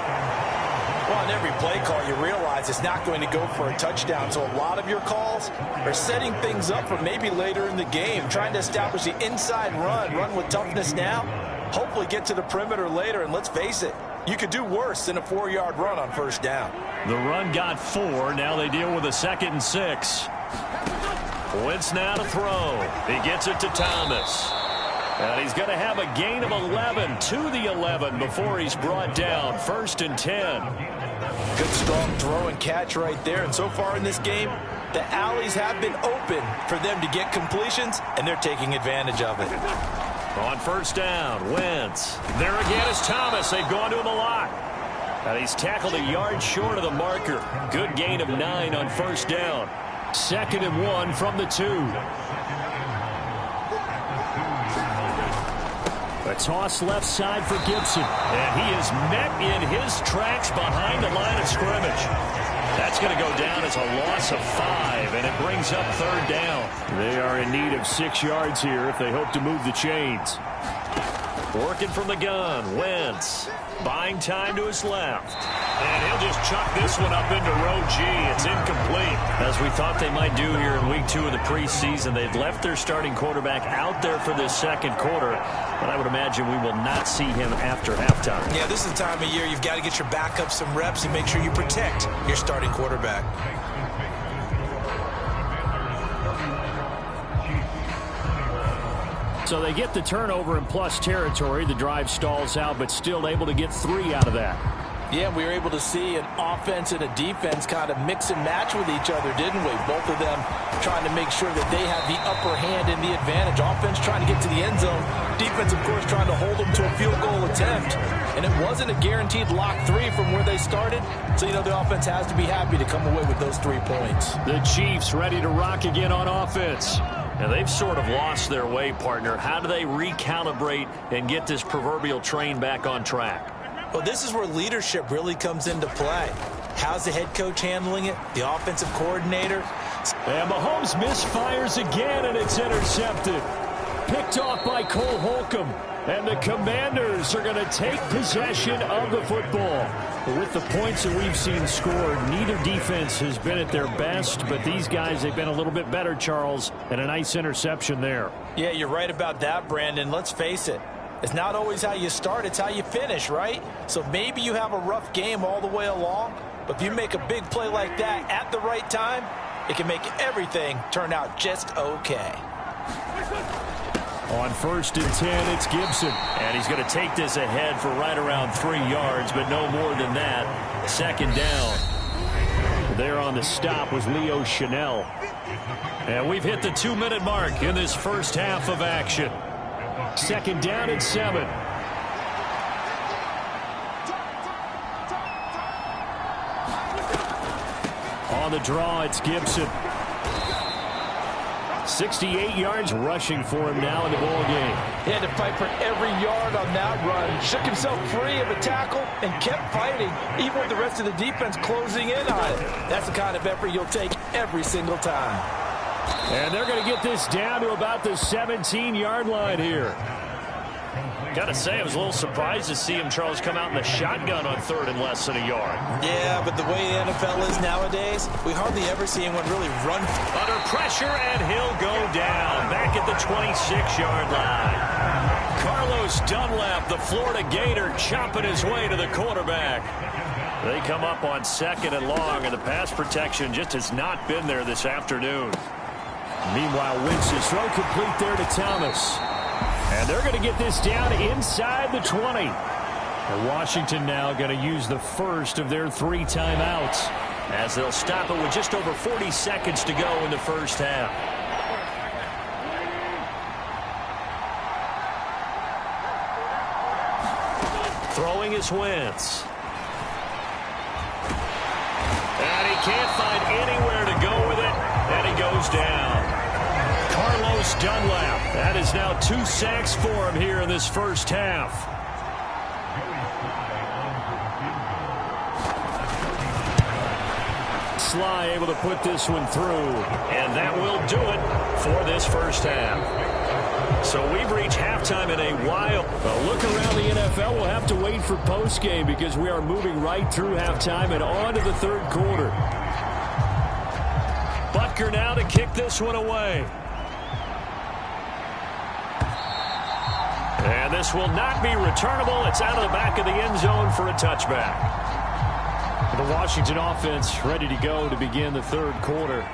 Well, on every play call, you realize it's not going to go for a touchdown. So a lot of your calls are setting things up for maybe later in the game, trying to establish the inside run with toughness now, hopefully get to the perimeter later. And let's face it, you could do worse than a 4-yard run on first down. The run got 4. Now they deal with a 2nd and 6. Wentz now to throw. He gets it to Thomas. And he's going to have a gain of 11 to the 11 before he's brought down. 1st and 10. Good strong throw and catch right there. And so far in this game, the alleys have been open for them to get completions, and they're taking advantage of it. On first down, Wentz. There again is Thomas. They've gone to him a lot. And he's tackled a yard short of the marker. Good gain of 9 on first down. 2nd and 1 from the 2. A toss left side for Gibson. And he is met in his tracks behind the line of scrimmage. That's going to go down as a loss of 5, and it brings up 3rd down. They are in need of 6 yards here if they hope to move the chains. Working from the gun, Wentz. Buying time to his left. And he'll just chuck this one up into row G. It's incomplete. As we thought they might do here in week 2 of the preseason, they've left their starting quarterback out there for this second quarter. But I would imagine we will not see him after halftime. Yeah, this is the time of year you've got to get your backup some reps and make sure you protect your starting quarterback. So they get the turnover in plus territory. The drive stalls out, but still able to get 3 out of that. Yeah, we were able to see an offense and a defense kind of mix and match with each other, didn't we? Both of them trying to make sure that they have the upper hand and the advantage. Offense trying to get to the end zone. Defense, of course, trying to hold them to a field goal attempt. And it wasn't a guaranteed lock 3 from where they started. So, you know, the offense has to be happy to come away with those 3 points. The Chiefs ready to rock again on offense. And they've sort of lost their way, partner. How do they recalibrate and get this proverbial train back on track? Well, this is where leadership really comes into play. How's the head coach handling it? The offensive coordinator? And Mahomes misfires again, and it's intercepted. Picked off by Cole Holcomb. And the Commanders are going to take possession of the football. With the points that we've seen scored, neither defense has been at their best, but these guys, they've been a little bit better, Charles, and a nice interception there. Yeah, you're right about that, Brandon. Let's face it. It's not always how you start, it's how you finish, right? So maybe you have a rough game all the way along, but if you make a big play like that at the right time, it can make everything turn out just okay. On 1st and 10, it's Gibson. And he's going to take this ahead for right around 3 yards, but no more than that. 2nd down. There on the stop was Leo Chanel. And we've hit the 2-minute mark in this first half of action. 2nd down and 7. On the draw, it's Gibson. 68 yards rushing for him now in the ball game. He had to fight for every yard on that run. Shook himself free of a tackle and kept fighting, even with the rest of the defense closing in on it. That's the kind of effort you'll take every single time. And they're going to get this down to about the 17-yard line here. Gotta say, I was a little surprised to see him, Charles, come out in the shotgun on 3rd and less than a yard. Yeah, but the way the NFL is nowadays, we hardly ever see anyone really run. Under pressure, and he'll go down back at the 26-yard line. Carlos Dunlap, the Florida Gator, chopping his way to the quarterback. They come up on 2nd and long, and the pass protection just has not been there this afternoon. Meanwhile, Wentz's throw complete there to Thomas. And they're going to get this down inside the 20. And Washington now going to use the first of their 3 timeouts, as they'll stop it with just over 40 seconds to go in the first half. Throwing is Wentz. And he can't find anywhere to go with it, and he goes down. Carlos Dunlap. That is now 2 sacks for him here in this first half. Sly able to put this one through, and that will do it for this first half. So we've reached halftime in a while. A look around the NFL, we'll have to wait for postgame because we are moving right through halftime and on to the third quarter. Butker now to kick this one away. And this will not be returnable. It's out of the back of the end zone for a touchback. The Washington offense ready to go to begin the third quarter.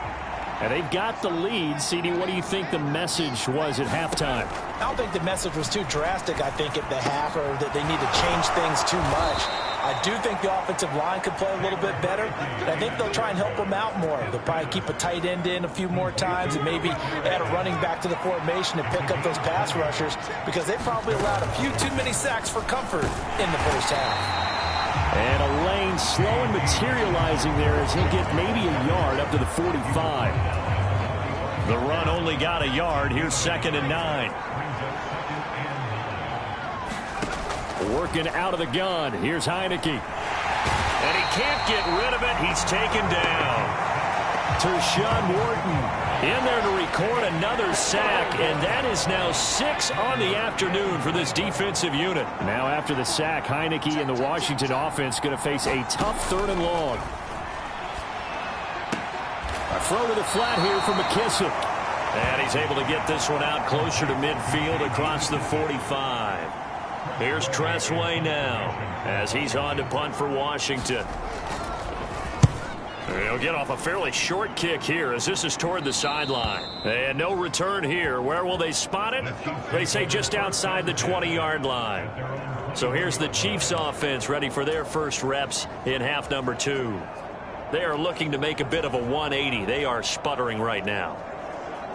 And they've got the lead. CD, what do you think the message was at halftime? I don't think the message was too drastic, I think, at the half, or that they need to change things too much. I do think the offensive line could play a little bit better. And I think they'll try and help them out more. They'll probably keep a tight end in a few more times and maybe add a running back to the formation to pick up those pass rushers, because they probably allowed a few too many sacks for comfort in the first half. And a lane slow and materializing there as he'll get maybe a yard up to the 45. The run only got a yard. Here's 2nd and 9. Working out of the gun. Here's Heineke. And he can't get rid of it. He's taken down. Tershawn Wharton in there to record another sack, and that is now 6 on the afternoon for this defensive unit. Now after the sack, Heineke and the Washington offense going to face a tough 3rd and long. A throw to the flat here from McKissick. And he's able to get this one out closer to midfield across the 45. Here's Tressway now as he's on to punt for Washington. He'll get off a fairly short kick here as this is toward the sideline. And no return here. Where will they spot it? They say just outside the 20-yard line. So here's the Chiefs offense ready for their first reps in half number 2. They are looking to make a bit of a 180. They are sputtering right now.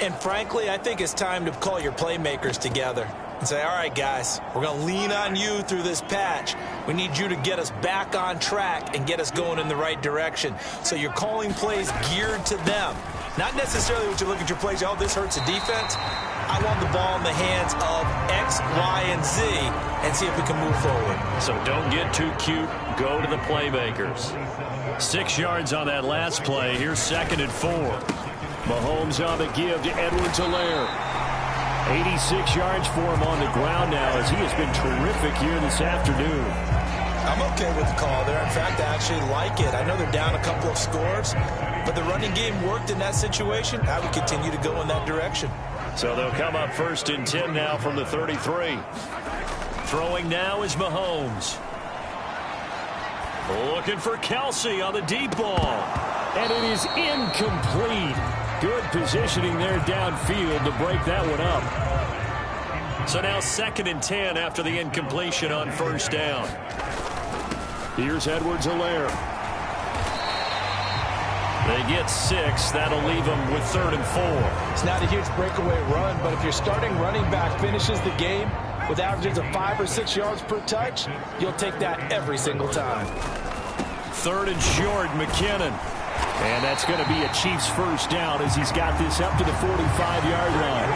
And frankly, I think it's time to call your playmakers together and say, all right, guys, we're going to lean on you through this patch. We need you to get us back on track and get us going in the right direction. So you're calling plays geared to them. Not necessarily what you look at your plays, oh, this hurts the defense. I want the ball in the hands of X, Y, and Z and see if we can move forward. So don't get too cute. Go to the playmakers. 6 yards on that last play. Here's 2nd and 4. Mahomes on the give to Edwards-Helaire. 86 yards for him on the ground now as he has been terrific here this afternoon. I'm okay with the call there. In fact, I actually like it. I know they're down a couple of scores, but the running game worked in that situation. I would continue to go in that direction. So they'll come up 1st and 10 now from the 33. Throwing now is Mahomes. Looking for Kelsey on the deep ball. And it is incomplete. Good positioning there downfield to break that one up. So now 2nd and 10 after the incompletion on 1st down. Here's Edwards-Helaire. They get 6. That'll leave them with 3rd and 4. It's not a huge breakaway run, but if your starting running back finishes the game with averages of 5 or 6 yards per touch, you'll take that every single time. 3rd and short, McKinnon. And that's going to be a Chiefs first down as he's got this up to the 45-yard line.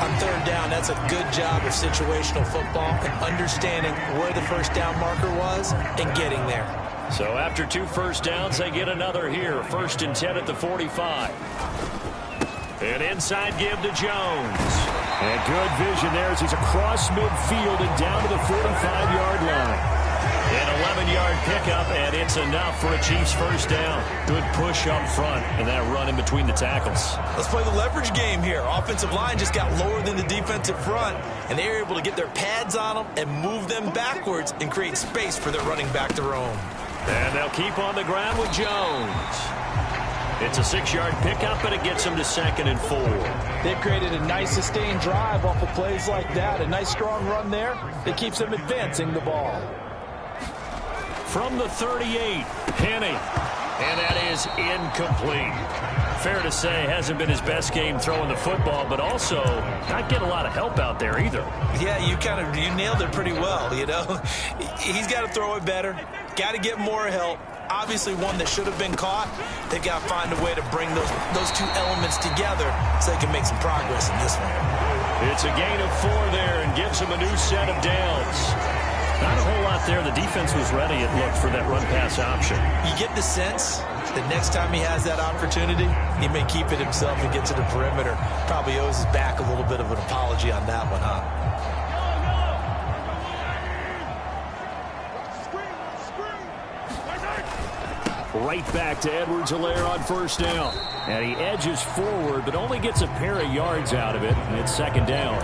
On 3rd down, that's a good job of situational football and understanding where the first down marker was and getting there. So after 2 first downs, they get another here. 1st and 10 at the 45. An inside give to Jones. And good vision there as he's across midfield and down to the 45-yard line. An 11-yard pickup, and it's enough for a Chiefs first down. Good push up front, and that run in between the tackles. Let's play the leverage game here. Offensive line just got lower than the defensive front, and they were able to get their pads on them and move them backwards and create space for their running back to roam. And they'll keep on the ground with Jones. It's a 6-yard pickup, and it gets them to 2nd and 4. They've created a nice sustained drive off of plays like that. A nice strong run there that keeps them advancing the ball. From the 38, Penny. And that is incomplete. Fair to say, hasn't been his best game throwing the football, but also not getting a lot of help out there either. Yeah, you nailed it pretty well, you know. He's got to throw it better, got to get more help, obviously one that should have been caught. They've got to find a way to bring those two elements together so they can make some progress in this one. It's a gain of 4 there and gives them a new set of downs. Not a whole lot there. The defense was ready, it looked, for that run-pass option. You get the sense that next time he has that opportunity, he may keep it himself and get to the perimeter. Probably owes his back a little bit of an apology on that one, huh? Right back to Edwards-Helaire on first down. And he edges forward, but only gets a pair of yards out of it, and it's second down.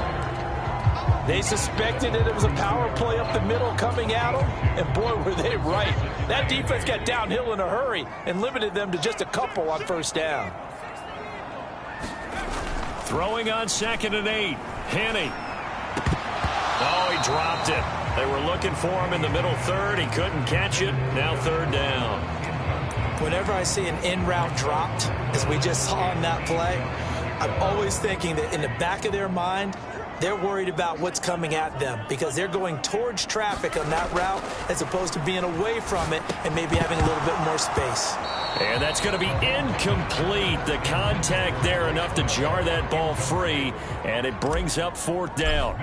They suspected that it was a power play up the middle coming at them, and boy, were they right. That defense got downhill in a hurry and limited them to just a couple on first down. Throwing on 2nd and 8. Henne. Oh, he dropped it. They were looking for him in the middle third. He couldn't catch it. Now 3rd down. Whenever I see an in-route dropped, as we just saw in that play, I'm always thinking that in the back of their mind, they're worried about what's coming at them because they're going towards traffic on that route as opposed to being away from it and maybe having a little bit more space. And that's going to be incomplete. The contact there enough to jar that ball free, and it brings up 4th down.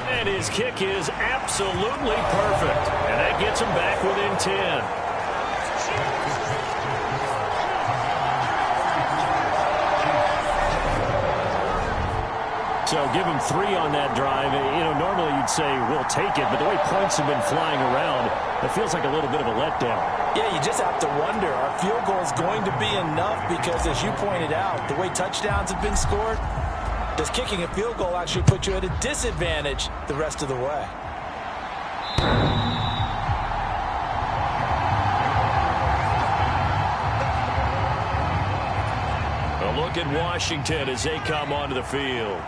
And his kick is absolutely perfect. And that gets him back within 10. So give him 3 on that drive. You know, normally you'd say, we'll take it, but the way points have been flying around, it feels like a little bit of a letdown. Yeah, you just have to wonder, are field goals going to be enough? Because as you pointed out, the way touchdowns have been scored, does kicking a field goal actually put you at a disadvantage the rest of the way? A look at Washington as they come onto the field.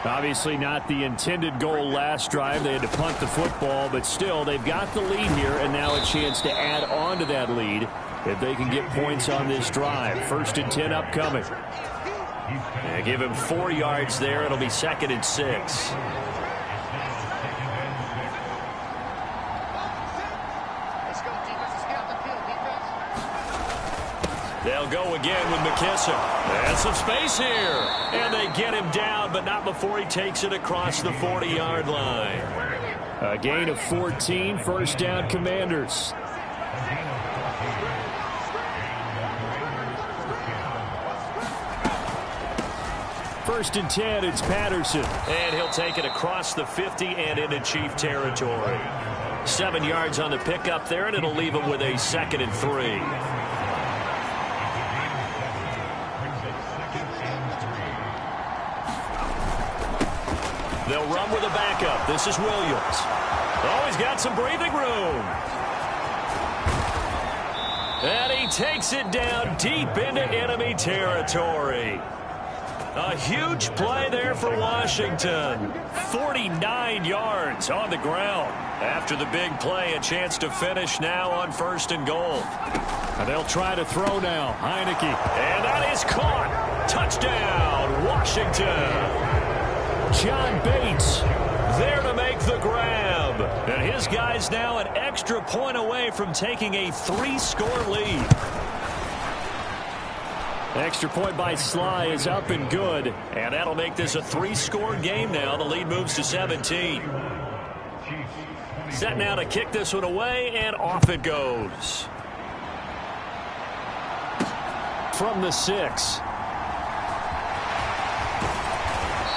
Obviously not the intended goal last drive. They had to punt the football, but still they've got the lead here, and now a chance to add on to that lead if they can get points on this drive. 1st and 10 upcoming. And give him 4 yards there. It'll be 2nd and 6. They'll go again with McKissick. And some space here. And they get him down, but not before he takes it across the 40-yard line. A gain of 14, 1st down Commanders. First and 10, it's Patterson. And he'll take it across the 50 and into Chief territory. 7 yards on the pickup there, and it'll leave him with a 2nd and 3. They'll run with a backup. This is Williams. Oh, he's got some breathing room. And he takes it down deep into enemy territory. A huge play there for Washington. 49 yards on the ground. After the big play, a chance to finish now on 1st and goal. And they'll try to throw now. Heineke. And that is caught. Touchdown, Washington. John Bates there to make the grab. And his guys now an extra point away from taking a 3-score lead. Extra point by Sly is up and good. And that'll make this a 3-score game now. The lead moves to 17. Set now to kick this one away, and off it goes. From the 6.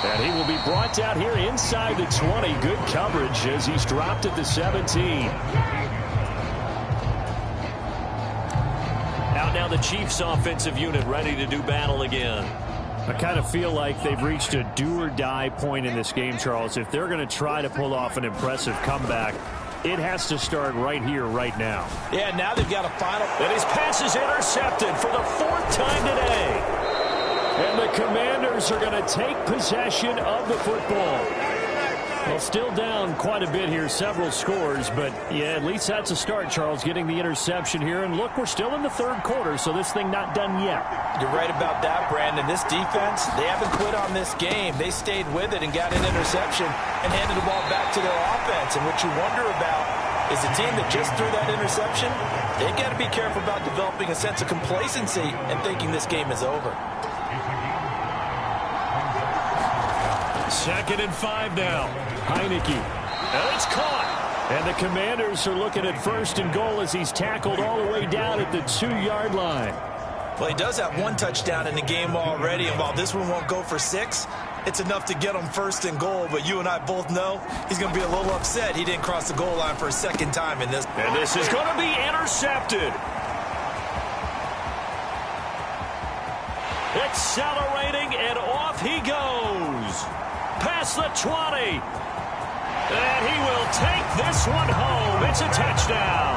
And he will be brought down here inside the 20. Good coverage as he's dropped at the 17. Out now the Chiefs offensive unit ready to do battle again. I kind of feel like they've reached a do-or-die point in this game, Charles. If they're going to try to pull off an impressive comeback, it has to start right here, right now. Yeah, now they've got a final. And his pass is intercepted for the 4th time today. And the Commanders are going to take possession of the football. Well, still down quite a bit here, several scores, but yeah, at least that's a start, Charles, getting the interception here. And look, we're still in the third quarter, so this thing not done yet. You're right about that, Brandon. This defense, they haven't quit on this game. They stayed with it and got an interception and handed the ball back to their offense. And what you wonder about is the team that just threw that interception, they got to be careful about developing a sense of complacency and thinking this game is over. 2nd and 5 now. Heineke. And it's caught. And the Commanders are looking at 1st and goal as he's tackled all the way down at the 2-yard line. Well, he does have 1 touchdown in the game already, and while this one won't go for 6, it's enough to get him 1st and goal. But you and I both know he's going to be a little upset he didn't cross the goal line for a 2nd time in this. And this is going to be intercepted. Accelerating, and off he goes. Past the 20. And he will take this one home. It's a touchdown.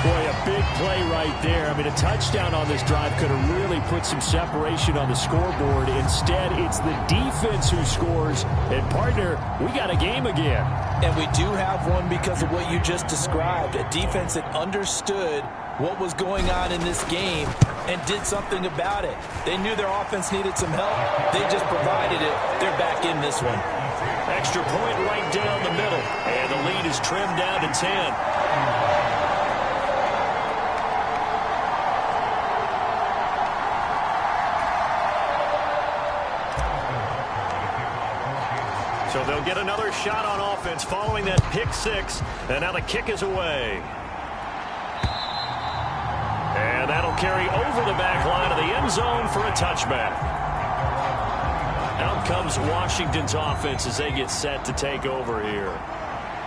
Boy, a big play right there. I mean, a touchdown on this drive could have really put some separation on the scoreboard. Instead, it's the defense who scores. And, partner, we got a game again. And we do have one because of what you just described. A defense that understood what was going on in this game and did something about it. They knew their offense needed some help. They just provided it. They're back in this one. Extra point right down the middle. And the lead is trimmed down to 10. So they'll get another shot on offense following that pick 6. And now the kick is away. And that'll carry over the back line of the end zone for a touchback. Out comes Washington's offense as they get set to take over here.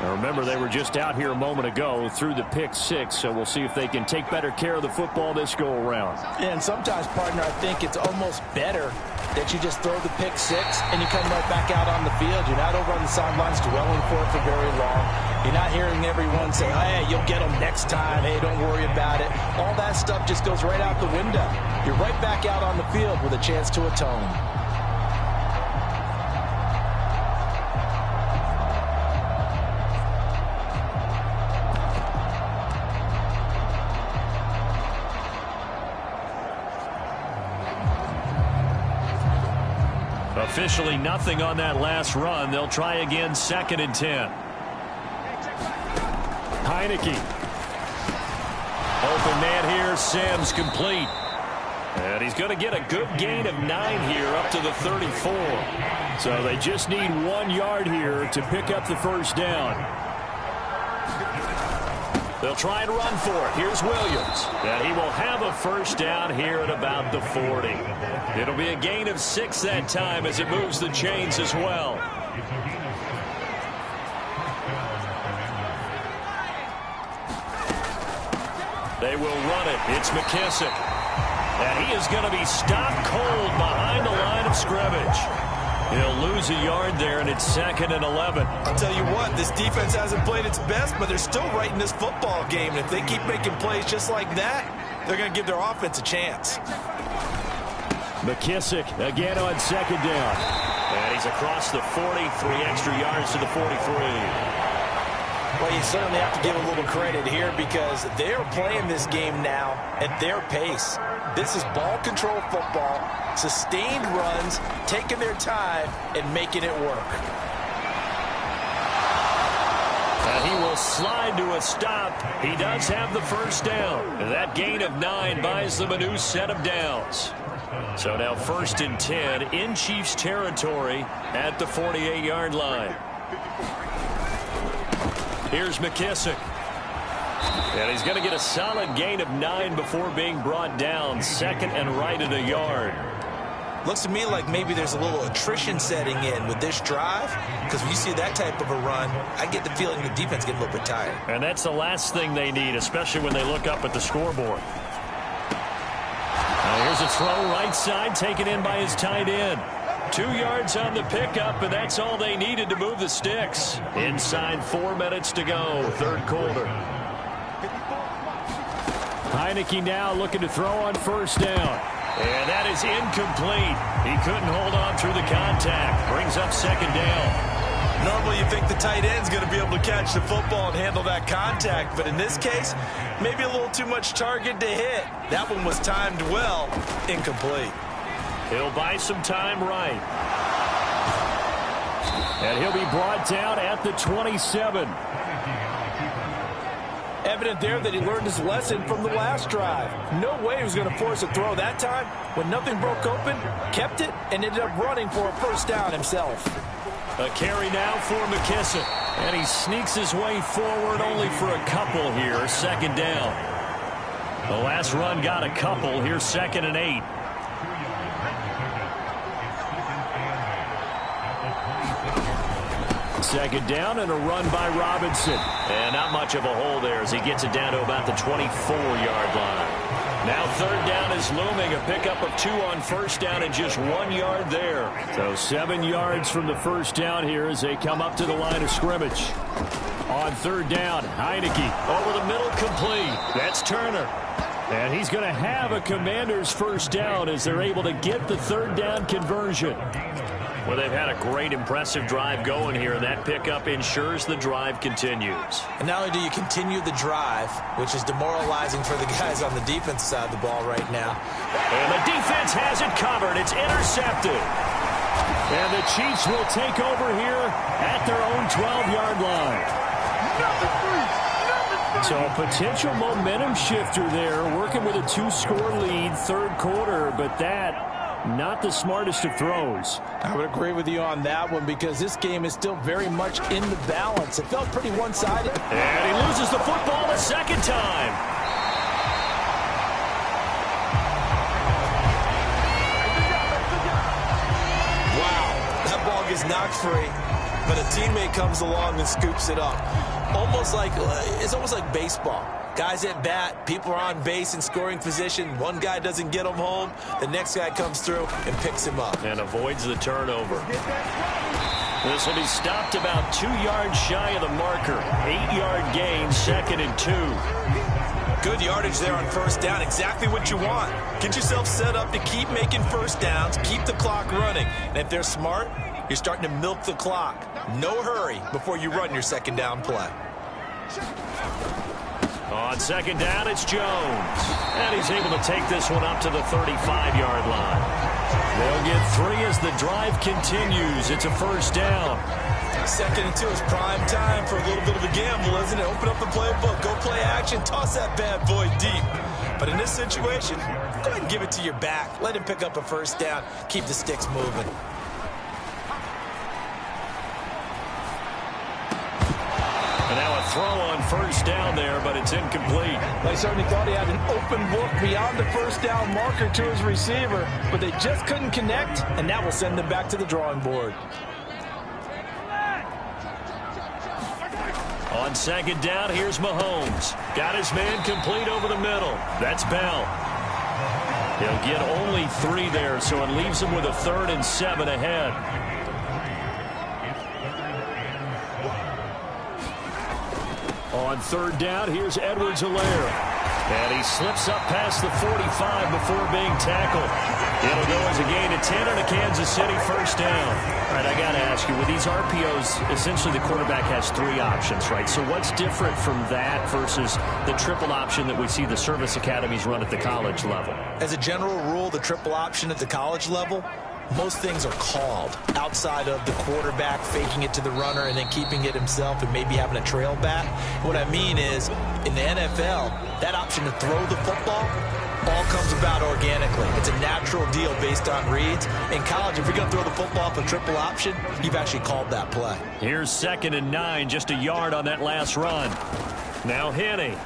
Now remember, they were just out here a moment ago through the pick 6, so we'll see if they can take better care of the football this go-around. And sometimes, partner, I think it's almost better that you just throw the pick 6 and you come right back out on the field. You're not over on the sidelines dwelling for it for very long. You're not hearing everyone say, hey, you'll get them next time. Hey, don't worry about it. All that stuff just goes right out the window. You're right back out on the field with a chance to atone. Officially nothing on that last run. They'll try again, 2nd and 10. Heineke. Open man here, Sims complete. And he's going to get a good gain of 9 here up to the 34. So they just need 1 yard here to pick up the first down. They'll try and run for it. Here's Williams. And he will have a first down here at about the 40. It'll be a gain of 6 that time as it moves the chains as well. They will run it. It's McKissick. And he is going to be stopped cold behind the line of scrimmage. He'll lose a yard there, and it's 2nd and 11. I'll tell you what, this defense hasn't played its best, but they're still right in this football game. And if they keep making plays just like that, they're going to give their offense a chance. McKissick again on 2nd down. And he's across the 40, 3 extra yards to the 43. Well, you certainly have to give a little credit here because they're playing this game now at their pace. This is ball control football, sustained runs, taking their time and making it work. And he will slide to a stop. He does have the first down. And that gain of 9 buys them a new set of downs. So now 1st and 10 in Chiefs territory at the 48-yard line. Here's McKissick. And he's going to get a solid gain of 9 before being brought down. 2nd and right at a yard. Looks to me like maybe there's a little attrition setting in with this drive, because when you see that type of a run, I get the feeling the defense gets a little bit tired. And that's the last thing they need, especially when they look up at the scoreboard. Now here's a throw right side, taken in by his tight end. 2 yards on the pickup, and that's all they needed to move the sticks. Inside 4 minutes to go, third quarter. Heineke now looking to throw on first down. And that is incomplete. He couldn't hold on through the contact. Brings up 2nd down. Normally you think the tight end's going to be able to catch the football and handle that contact, but in this case, maybe a little too much target to hit. That one was timed well, incomplete. He'll buy some time right. And he'll be brought down at the 27. Evident there that he learned his lesson from the last drive. No way he was going to force a throw that time. When nothing broke open, kept it, and ended up running for a first down himself. A carry now for McKissick. And he sneaks his way forward only for a couple here. Second down. The last run got a couple. Here's 2nd and 8. Second down and a run by Robinson. And not much of a hole there as he gets it down to about the 24-yard line. Now 3rd down is looming. A pickup of 2 on first down and just 1 yard there. So 7 yards from the first down here as they come up to the line of scrimmage. On 3rd down, Heineke over the middle, complete. That's Turner. And he's going to have a Commanders first down as they're able to get the 3rd down conversion. Well, they've had a great, impressive drive going here, and that pickup ensures the drive continues. And not only do you continue the drive, which is demoralizing for the guys on the defense side of the ball right now. And the defense has it covered. It's intercepted. And the Chiefs will take over here at their own 12-yard line. So a potential momentum shifter there, working with a 2-score lead, 3rd quarter, but that not the smartest of throws. I would agree with you on that one because this game is still very much in the balance. It felt pretty one-sided. And he loses the football a second time. Wow, that ball gets knocked free, but a teammate comes along and scoops it up. It's almost like baseball. Guys at bat, people are on base in scoring position. One guy doesn't get him home. The next guy comes through and picks him up. And avoids the turnover. This will be stopped about 2 yards shy of the marker. 8-yard gain, 2nd and 2. Good yardage there on first down. Exactly what you want. Get yourself set up to keep making first downs, keep the clock running. And if they're smart, you're starting to milk the clock. No hurry before you run your second down play. On 2nd down, it's Jones. And he's able to take this one up to the 35-yard line. They'll get 3 as the drive continues. It's a first down. 2nd and 2 is prime time for a little bit of a gamble, isn't it? Open up the playbook, go play action, toss that bad boy deep. But in this situation, go ahead and give it to your back. Let him pick up a first down. Keep the sticks moving. And now a throw on first down there, but it's incomplete. They certainly thought he had an open look beyond the first down marker to his receiver, but they just couldn't connect, and that will send them back to the drawing board. On 2nd down, here's Mahomes. Got his man complete over the middle. That's Bell. He'll get only 3 there, so it leaves him with a 3rd and 7 ahead. On 3rd down, here's Edwards-Helaire. And he slips up past the 45 before being tackled. It'll go as a gain of 10 and a Kansas City first down. All right, I got to ask you, with these RPOs, essentially the quarterback has 3 options, right? So what's different from that versus the triple option that we see the service academies run at the college level? As a general rule, the triple option at the college level, most things are called outside of the quarterback faking it to the runner and then keeping it himself and maybe having a trail back. What I mean is, in the NFL, that option to throw the football all comes about organically. It's a natural deal based on reads. In college, if you're going to throw the football off a triple option, you've actually called that play. Here's 2nd and 9, just a yard on that last run. Now Henne.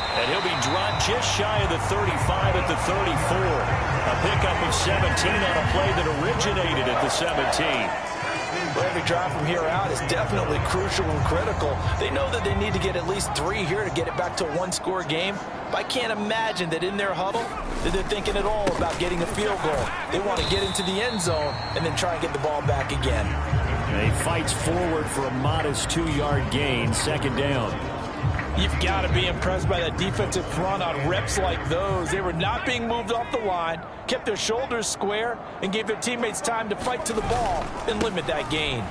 And he'll be dropped just shy of the 35 at the 34. A pickup of 17 on a play that originated at the 17. Well, every drive from here out is definitely crucial and critical. They know that they need to get at least 3 here to get it back to a 1-score game. But I can't imagine that in their huddle that they're thinking at all about getting a field goal. They want to get into the end zone and then try and get the ball back again. And he fights forward for a modest 2-yard gain, 2nd down. You've got to be impressed by that defensive front on reps like those. They were not being moved off the line, kept their shoulders square, and gave their teammates time to fight to the ball and limit that gain.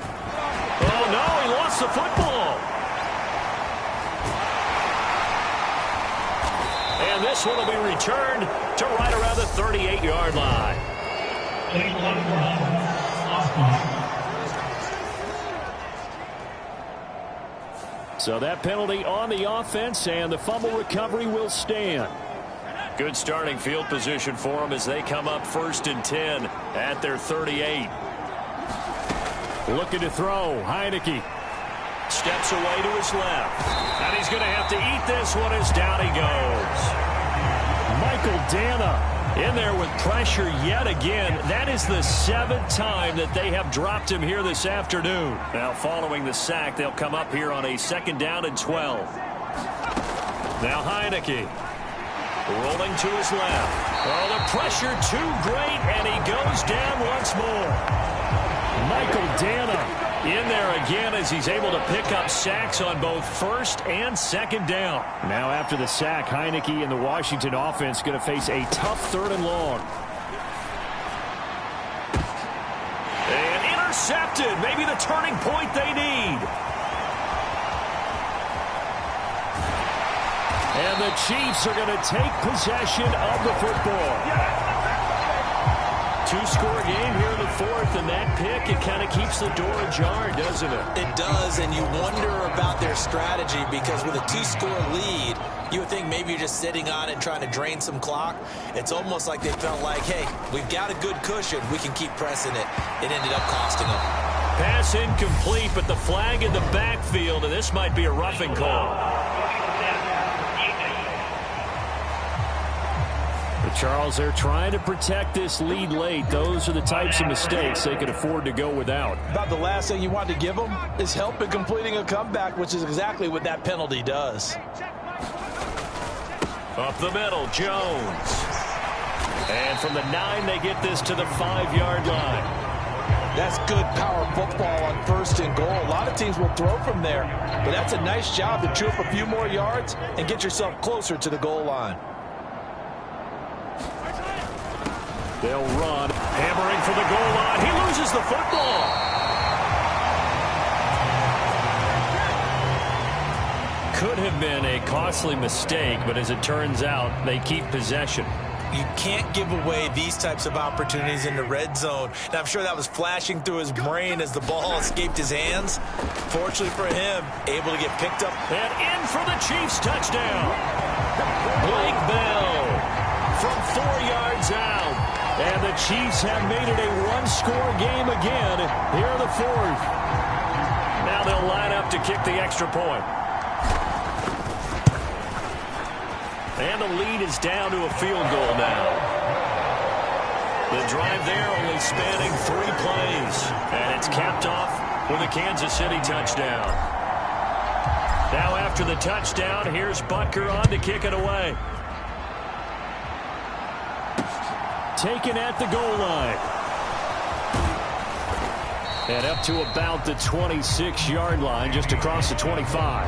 Oh, no, he lost the football. And this one will be returned to right around the 38-yard line. So that penalty on the offense, and the fumble recovery will stand. Good starting field position for them as they come up 1st and 10 at their 38. Looking to throw, Heineke. Steps away to his left. And he's going to have to eat this one as down he goes. Michael Dana in there with pressure yet again. That is the 7th time that they have dropped him here this afternoon. Now following the sack, they'll come up here on a 2nd down and 12. Now Heineke rolling to his left. Oh, the pressure too great, and he goes down once more. Michael Dana in there again as he's able to pick up sacks on both 1st and 2nd down. Now after the sack, Heineke and the Washington offense going to face a tough 3rd and long. And intercepted. Maybe the turning point they need. And the Chiefs are going to take possession of the football. 2-score game here in the 4th, and that pick, it kind of keeps the door ajar, doesn't it? It does, and you wonder about their strategy because with a 2-score lead, you would think maybe you're just sitting on it trying to drain some clock. It's almost like they felt like, hey, we've got a good cushion. We can keep pressing it. It ended up costing them. Pass incomplete, but the flag in the backfield, and this might be a roughing call. Charles, they're trying to protect this lead late. Those are the types of mistakes they can afford to go without. About the last thing you want to give them is help in completing a comeback, which is exactly what that penalty does. Up the middle, Jones. And from the 9, they get this to the 5-yard line. That's good power football on 1st and goal. A lot of teams will throw from there, but that's a nice job to chew up a few more yards and get yourself closer to the goal line. They'll run, hammering for the goal line. He loses the football. Could have been a costly mistake, but as it turns out, they keep possession. You can't give away these types of opportunities in the red zone. Now, I'm sure that was flashing through his brain as the ball escaped his hands. Fortunately for him, able to get picked up. And in for the Chiefs touchdown. Blake Bell from 4 yards out. And the Chiefs have made it a 1-score game again here in the 4th. Now they'll line up to kick the extra point. And the lead is down to a field goal now. The drive there only spanning 3 plays. And it's capped off with a Kansas City touchdown. Now after the touchdown, here's Butker on to kick it away. Taken at the goal line. And up to about the 26-yard line, just across the 25.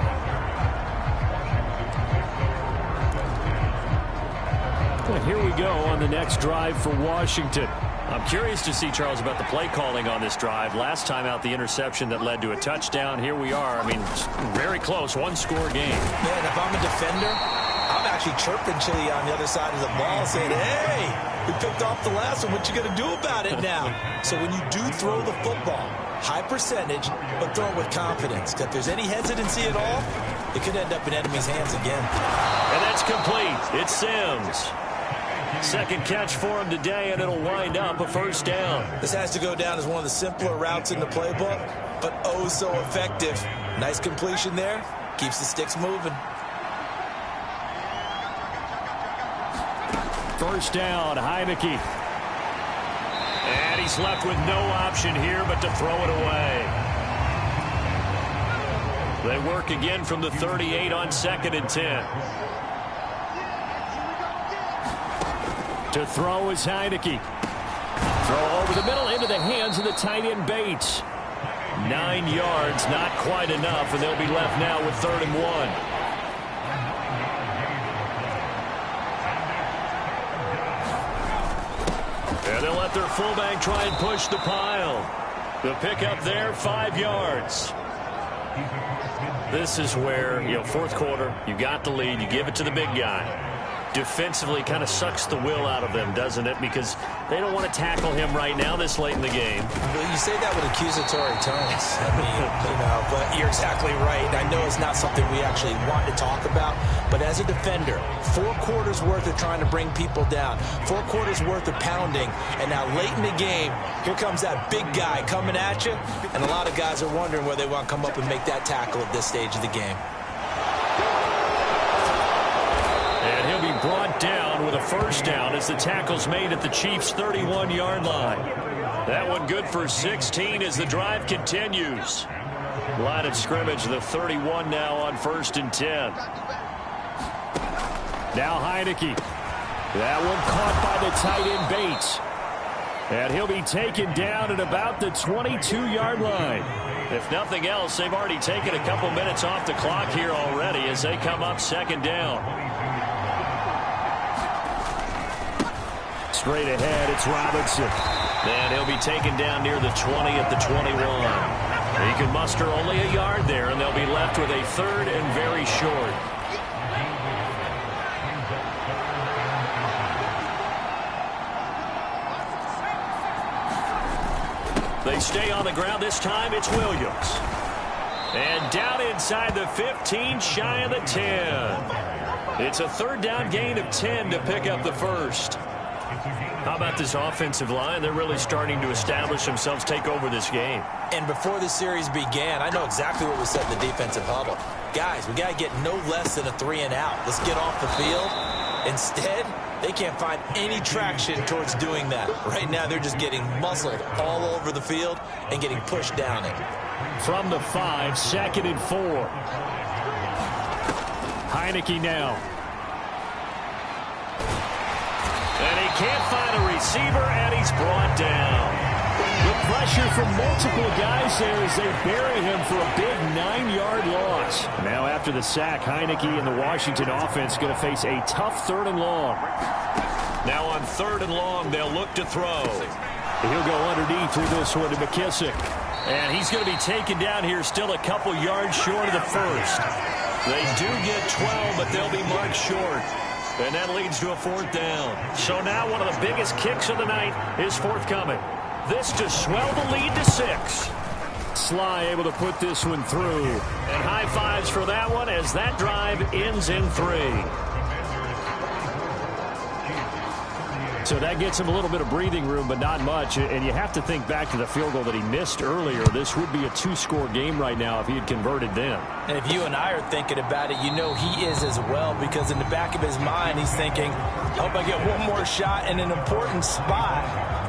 And here we go on the next drive for Washington. I'm curious to see, Charles, about the play calling on this drive. Last time out, the interception that led to a touchdown. Here we are. I mean, very close, 1-score game. Yeah, and if I'm a defender, I'm actually chirping Chili on the other side of the ball saying, hey, we picked off the last one. What you going to do about it now? So when you do throw the football, high percentage, but throw it with confidence. If there's any hesitancy at all, it could end up in enemy's hands again. And that's complete. It's Sims. 2nd catch for him today, and it'll wind up a 1st down. This has to go down as one of the simpler routes in the playbook, but oh so effective. Nice completion there. Keeps the sticks moving. 1st down, Heineke. And he's left with no option here but to throw it away. They work again from the 38 on 2nd and 10. To throw is Heineke. Throw over the middle into the hands of the tight end Bates. 9 yards, not quite enough, and they'll be left now with 3rd and 1. And they'll let their fullback try and push the pile. The pickup there, 5 yards. This is where, fourth quarter, you got the lead, you give it to the big guy. Defensively kind of sucks the will out of them, doesn't it? Because they don't want to tackle him right now this late in the game. Well, you say that with accusatory tones. I mean, but you're exactly right. I know it's not something we actually want to talk about, but as a defender, 4 quarters worth of trying to bring people down, 4 quarters worth of pounding, and now late in the game, here comes that big guy coming at you, and a lot of guys are wondering whether they want to come up and make that tackle at this stage of the game. And he'll be brought down with a first down as the tackle's made at the Chiefs' 31-yard line. That one good for 16 as the drive continues. Line of scrimmage, the 31 now on 1st and 10. Now Heineke. That one caught by the tight end Bates. And he'll be taken down at about the 22-yard line. If nothing else, they've already taken a couple minutes off the clock here already as they come up 2nd down. Straight ahead, it's Robinson. And he'll be taken down near the 20 at the 21. He can muster only a yard there, and they'll be left with a 3rd and very short. They stay on the ground. This time it's Williams. And down inside the 15, shy of the 10. It's a 3rd down gain of 10 to pick up the first. How about this offensive line? They're really starting to establish themselves, take over this game. And before the series began, I know exactly what was said in the defensive huddle. Guys, we got to get no less than a 3 and out. Let's get off the field. Instead, they can't find any traction towards doing that. Right now, they're just getting muscled all over the field and getting pushed down it. From the 5, 2nd and 4. Heineke now. And he can't find a receiver, and he's brought down. The pressure from multiple guys there as they bury him for a big 9-yard loss. Now after the sack, Heineke and the Washington offense going to face a tough 3rd and long. Now on 3rd and long, they'll look to throw. He'll go underneath through this one to McKissick. And he's going to be taken down here still a couple yards short of the first. They do get 12, but they'll be marked short. And that leads to a 4th down. So now one of the biggest kicks of the night is forthcoming. This to swell the lead to 6. Sly able to put this one through. And high fives for that one as that drive ends in 3. So that gets him a little bit of breathing room, but not much. And you have to think back to the field goal that he missed earlier. This would be a 2-score game right now if he had converted then. And if you and I are thinking about it, you know he is as well, because in the back of his mind, he's thinking, I hope I get one more shot in an important spot.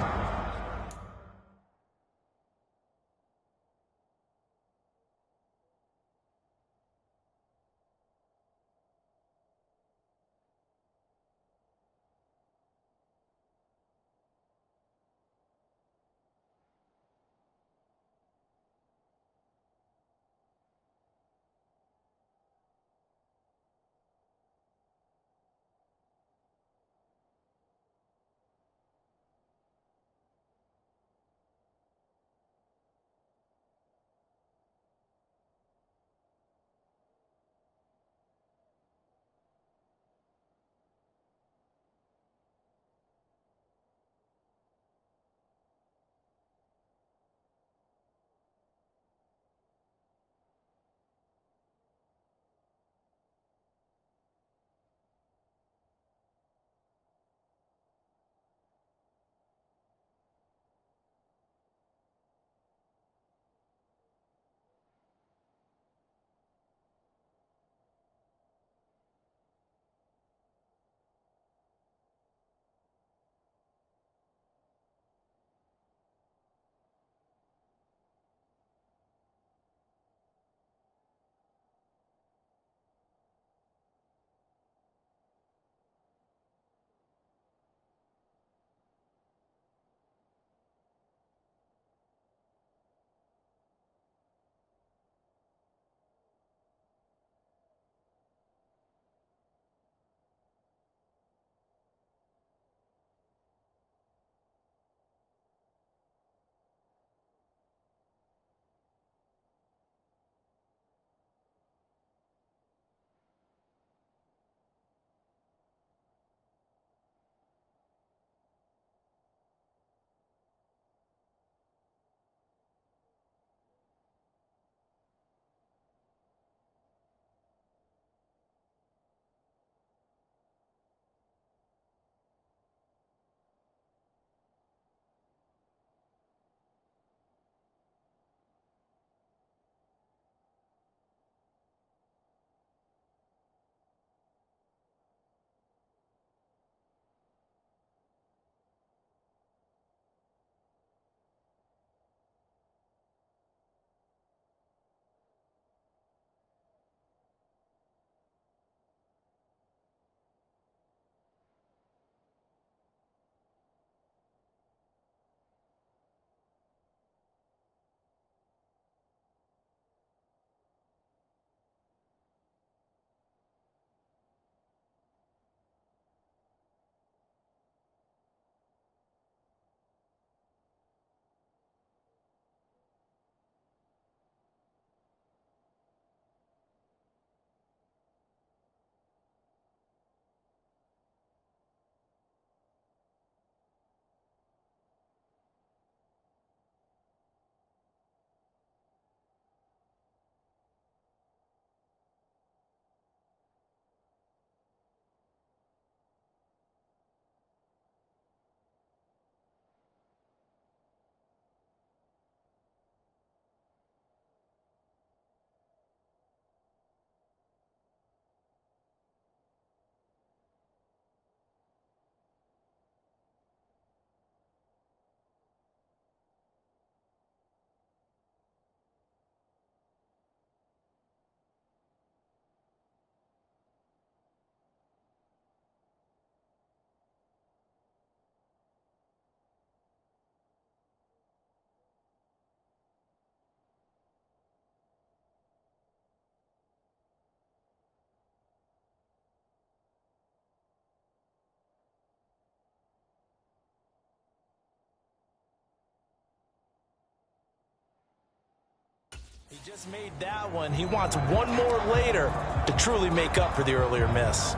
He just made that one. He wants one more later to truly make up for the earlier miss.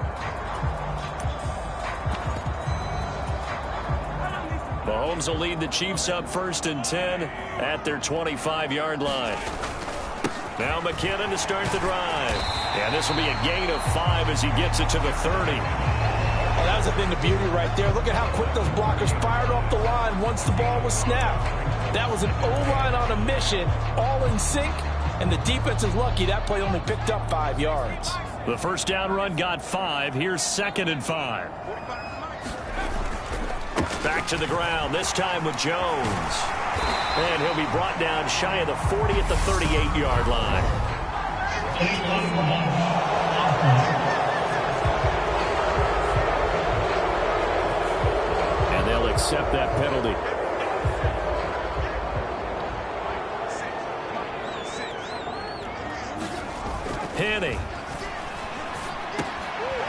Mahomes will lead the Chiefs up 1st and 10 at their 25-yard line. Now McKinnon to start the drive. And this will be a gain of 5 as he gets it to the 30. Oh, that was a thing of beauty right there. Look at how quick those blockers fired off the line once the ball was snapped. That was an O-line on a mission, all in sync, and the defense is lucky that play only picked up 5 yards. The first down run got 5. Here's 2nd and 5. Back to the ground, this time with Jones. And he'll be brought down shy of the 40 at the 38-yard line. And they'll accept that penalty. Henning.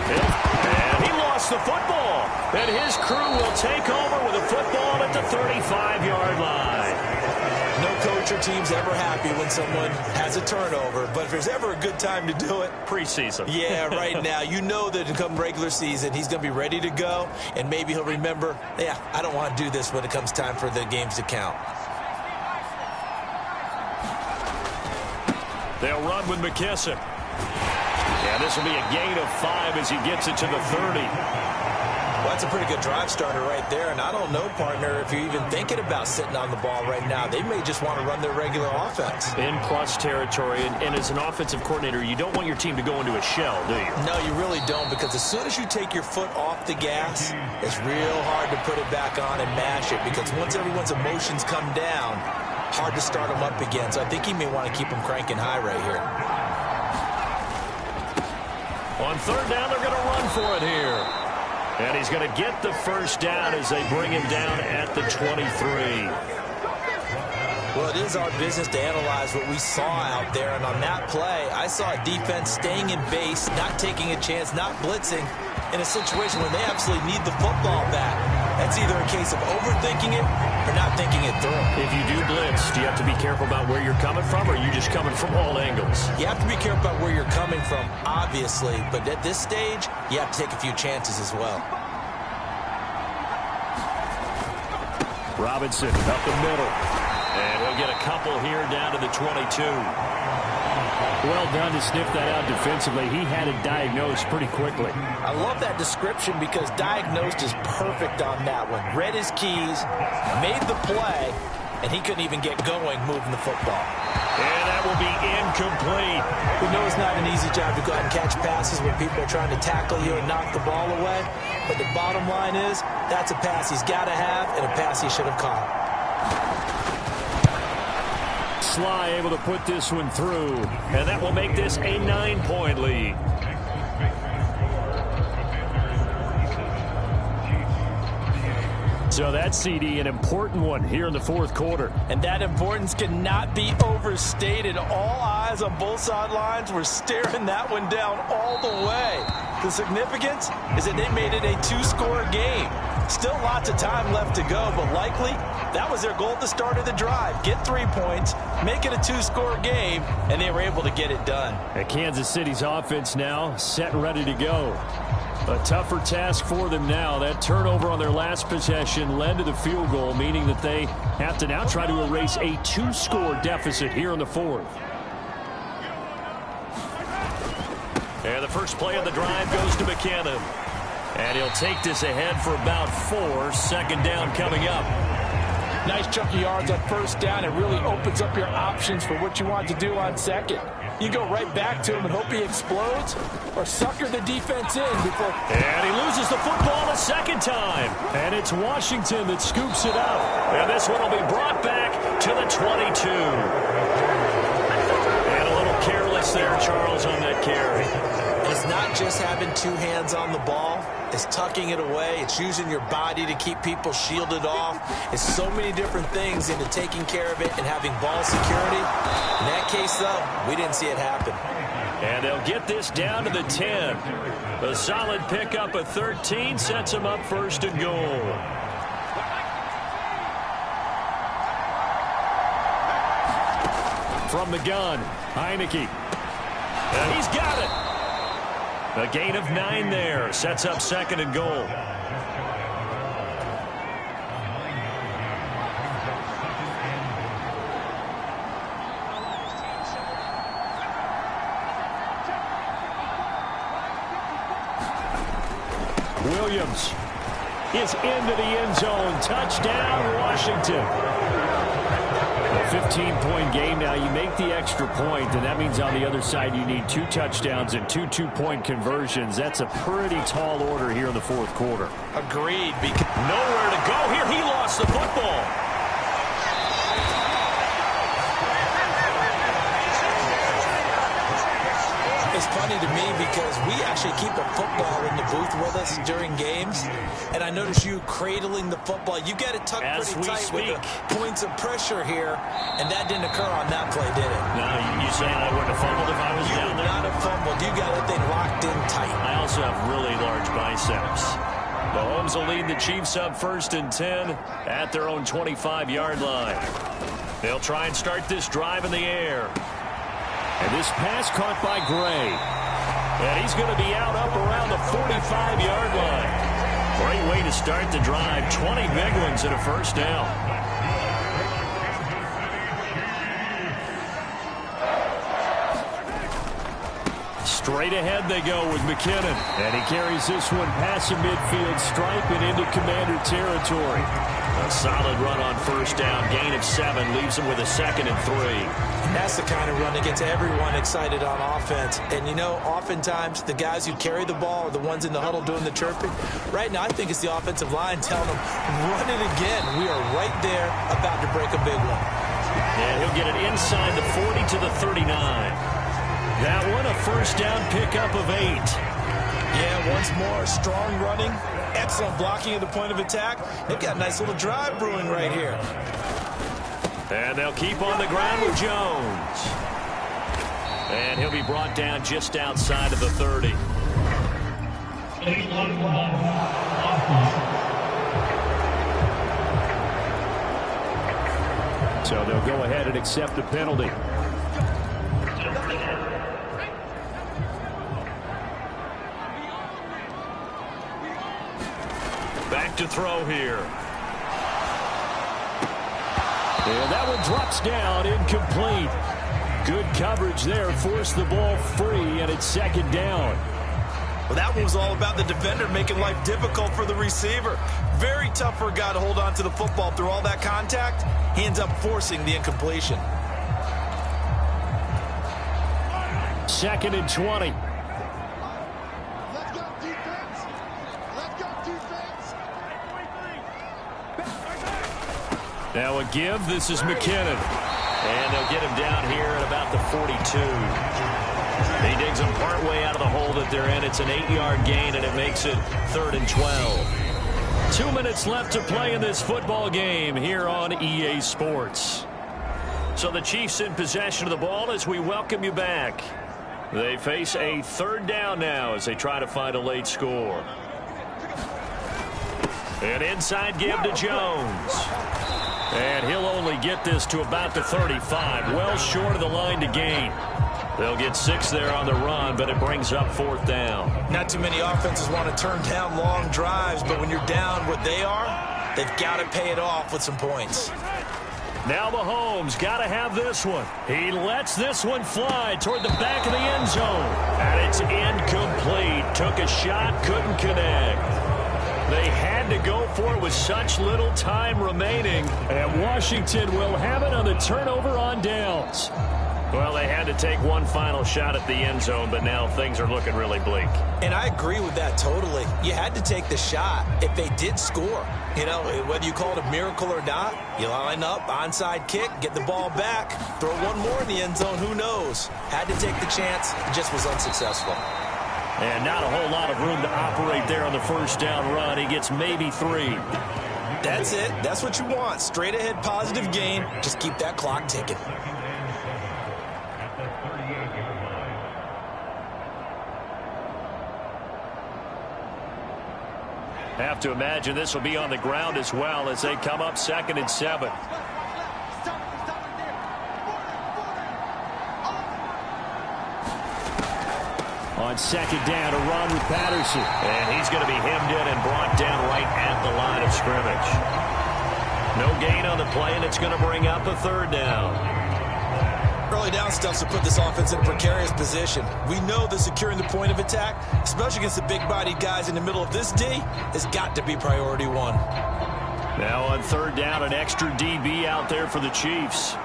And he lost the football. And his crew will take over with a football at the 35-yard line. No coach or team's ever happy when someone has a turnover, but if there's ever a good time to do it, preseason. Yeah, right now. You know that come regular season, he's going to be ready to go, and maybe he'll remember, yeah, I don't want to do this when it comes time for the games to count. They'll run with McKesson. Yeah, this will be a gain of 5 as he gets it to the 30. Well, that's a pretty good drive starter right there, and I don't know, partner, if you're even thinking about sitting on the ball right now. They may just want to run their regular offense. In plus territory, and as an offensive coordinator, you don't want your team to go into a shell, do you? No, you really don't, because as soon as you take your foot off the gas, it's real hard to put it back on and mash it, because once everyone's emotions come down, hard to start them up again. So I think he may want to keep them cranking high right here. On 3rd down, they're going to run for it here. And he's going to get the first down as they bring him down at the 23. Well, it is our business to analyze what we saw out there. And on that play, I saw a defense staying in base, not taking a chance, not blitzing, in a situation where they absolutely need the football back. That's either a case of overthinking it or not thinking it through. If you do blitz, do you have to be careful about where you're coming from, or are you just coming from all angles? You have to be careful about where you're coming from, obviously. But at this stage, you have to take a few chances as well. Robinson up the middle. And he'll get a couple here down to the 22. Well done to sniff that out defensively. He had it diagnosed pretty quickly. I love that description because diagnosed is perfect on that one. Read his keys, made the play, and he couldn't even get going moving the football. And that will be incomplete. We know it's not an easy job to go out and catch passes when people are trying to tackle you and knock the ball away. But the bottom line is, that's a pass he's got to have and a pass he should have caught. Sly able to put this one through, and that will make this a 9-point lead. So that CD, an important one here in the 4th quarter. And that importance cannot be overstated. All eyes on both sidelines were staring that one down all the way. The significance is that they made it a 2-score game. Still lots of time left to go, but likely that was their goal at the start of the drive. Get 3 points, make it a 2-score game, and they were able to get it done. And Kansas City's offense now set and ready to go. A tougher task for them now. That turnover on their last possession led to the field goal, meaning that they have to now try to erase a 2-score deficit here in the 4th. And the first play of the drive goes to McKinnon. And he'll take this ahead for about 4. 2nd down coming up. Nice chunky yards on 1st down. It really opens up your options for what you want to do on 2nd. You go right back to him and hope he explodes, or sucker the defense in before. And he loses the football a 2nd time. And it's Washington that scoops it up. And this one will be brought back to the 22. And a little careless there, Charles, on that carry. It's not just having 2 hands on the ball. It's tucking it away. It's using your body to keep people shielded off. It's so many different things into taking care of it and having ball security. In that case, though, we didn't see it happen. And they'll get this down to the 10. A solid pickup of 13 sets them up 1st and goal. from the gun. Heineke. And he's got it. A gain of 9 there. Sets up 2nd and goal. Williams is into the end zone. Touchdown, Washington. A 15-point game. Now you make the extra point, and that means on the other side you need 2 touchdowns and 2 two-point conversions. That's a pretty tall order here in the 4th quarter. Agreed. Nowhere to go here. He lost the football. It's funny to me because we actually keep a football in the booth with us during games, and I notice you cradling the football. You got it tucked pretty tight with the points of pressure here, and that didn't occur on that play, did it? No, you saying I wouldn't have fumbled if I was down there? You would not have fumbled. You got that thing locked in tight. I also have really large biceps. Mahomes will lead the Chiefs up 1st and 10 at their own 25-yard line. They'll try and start this drive in the air. And this pass caught by Gray. And he's going to be out up around the 45-yard line. Great way to start the drive. 20 big ones and a 1st down. Straight ahead they go with McKinnon. And he carries this one past the midfield stripe and into Commander territory. A solid run on 1st down. Gain of 7 leaves him with a 2nd and 3. That's the kind of run that gets everyone excited on offense. And, you know, oftentimes the guys who carry the ball are the ones in the huddle doing the chirping. Right now, I think it's the offensive line telling them, run it again. We are right there about to break a big one. And he'll get it inside the 40 to the 39. That one, a 1st down pickup of 8. Yeah, once more, strong running, excellent blocking at the point of attack. They've got a nice little drive brewing right here. And they'll keep on the ground with Jones. And he'll be brought down just outside of the 30. So they'll go ahead and accept the penalty. Back to throw here. And that one drops down, incomplete. Good coverage there, forced the ball free, and it's 2nd down. Well, that one was all about the defender making life difficult for the receiver. Very tough for a guy to hold on to the football through all that contact. He ends up forcing the incompletion. 2nd and 20. Now a give. This is McKinnon. And they'll get him down here at about the 42. He digs him partway out of the hole that they're in. It's an 8-yard gain, and it makes it 3rd and 12. 2 minutes left to play in this football game here on EA Sports. So the Chiefs in possession of the ball as we welcome you back. They face a 3rd down now as they try to find a late score. An inside give to Jones. And he'll only get this to about the 35, well short of the line to gain. They'll get 6 there on the run, but it brings up 4th down. Not too many offenses want to turn down long drives, but when you're down what they are, they've got to pay it off with some points. Now Mahomes got to have this one. He lets this one fly toward the back of the end zone. And it's incomplete. Took a shot, couldn't connect. They had to go for it with such little time remaining. And Washington will have it on the turnover on downs. Well, they had to take one final shot at the end zone, but now things are looking really bleak. And I agree with that totally. You had to take the shot if they did score. You know, whether you call it a miracle or not, you line up, onside kick, get the ball back, throw one more in the end zone, who knows? Had to take the chance, just was unsuccessful. And not a whole lot of room to operate there on the 1st down run. He gets maybe 3. That's it. That's what you want. Straight ahead positive gain. Just keep that clock ticking. Have to imagine this will be on the ground as well as they come up 2nd and 7. On second down, a run with Patterson. And he's going to be hemmed in and brought down right at the line of scrimmage. No gain on the play, and it's going to bring up a third down. Early down stuff to put this offense in a precarious position. We know that securing the point of attack, especially against the big-bodied guys in the middle of this D, has got to be priority one. Now on third down, an extra DB out there for the Chiefs.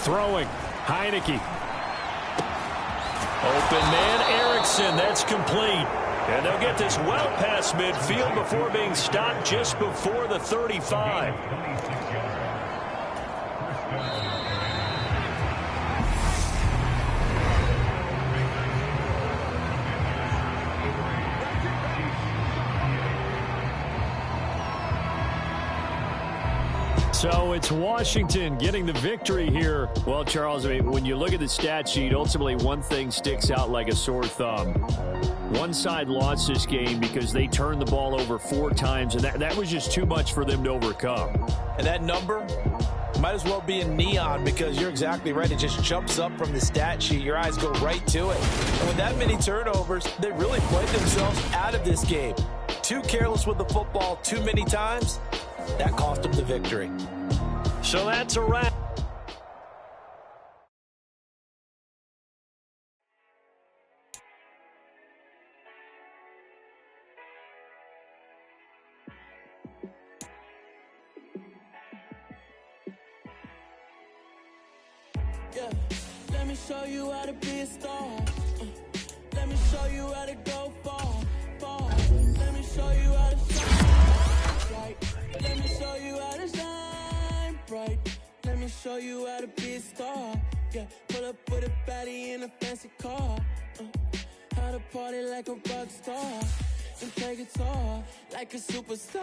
Throwing, Heineke. Open man, Erickson. That's complete. And they'll get this well past midfield before being stopped just before the 35. So it's Washington getting the victory here. Well, Charles, I mean, when you look at the stat sheet, ultimately one thing sticks out like a sore thumb. One side lost this game because they turned the ball over 4 times, and that was just too much for them to overcome. And that number might as well be in neon because you're exactly right. It just jumps up from the stat sheet. Your eyes go right to it. And with that many turnovers, they really played themselves out of this game. Too careless with the football too many times. That cost them the victory. So that's a wrap. Yeah, let me show you how to be a star. Let me show you how to go far, far. Let me show you how to shine bright. Let me show you how to shine bright. Let me show you how to be a star. Yeah, pull up with a baddie in a fancy car. How to party like a rock star and play guitar like a superstar.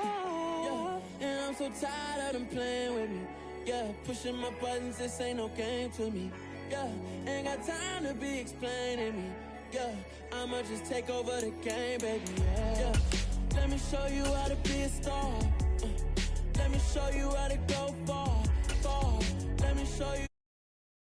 Yeah, and I'm so tired of them playing with me. Yeah, pushing my buttons, this ain't no game to me. Yeah, ain't got time to be explaining me. Yeah, I'ma just take over the game, baby. Yeah, let me show you how to be a star. Let me show you how to go far, far. Let me show you.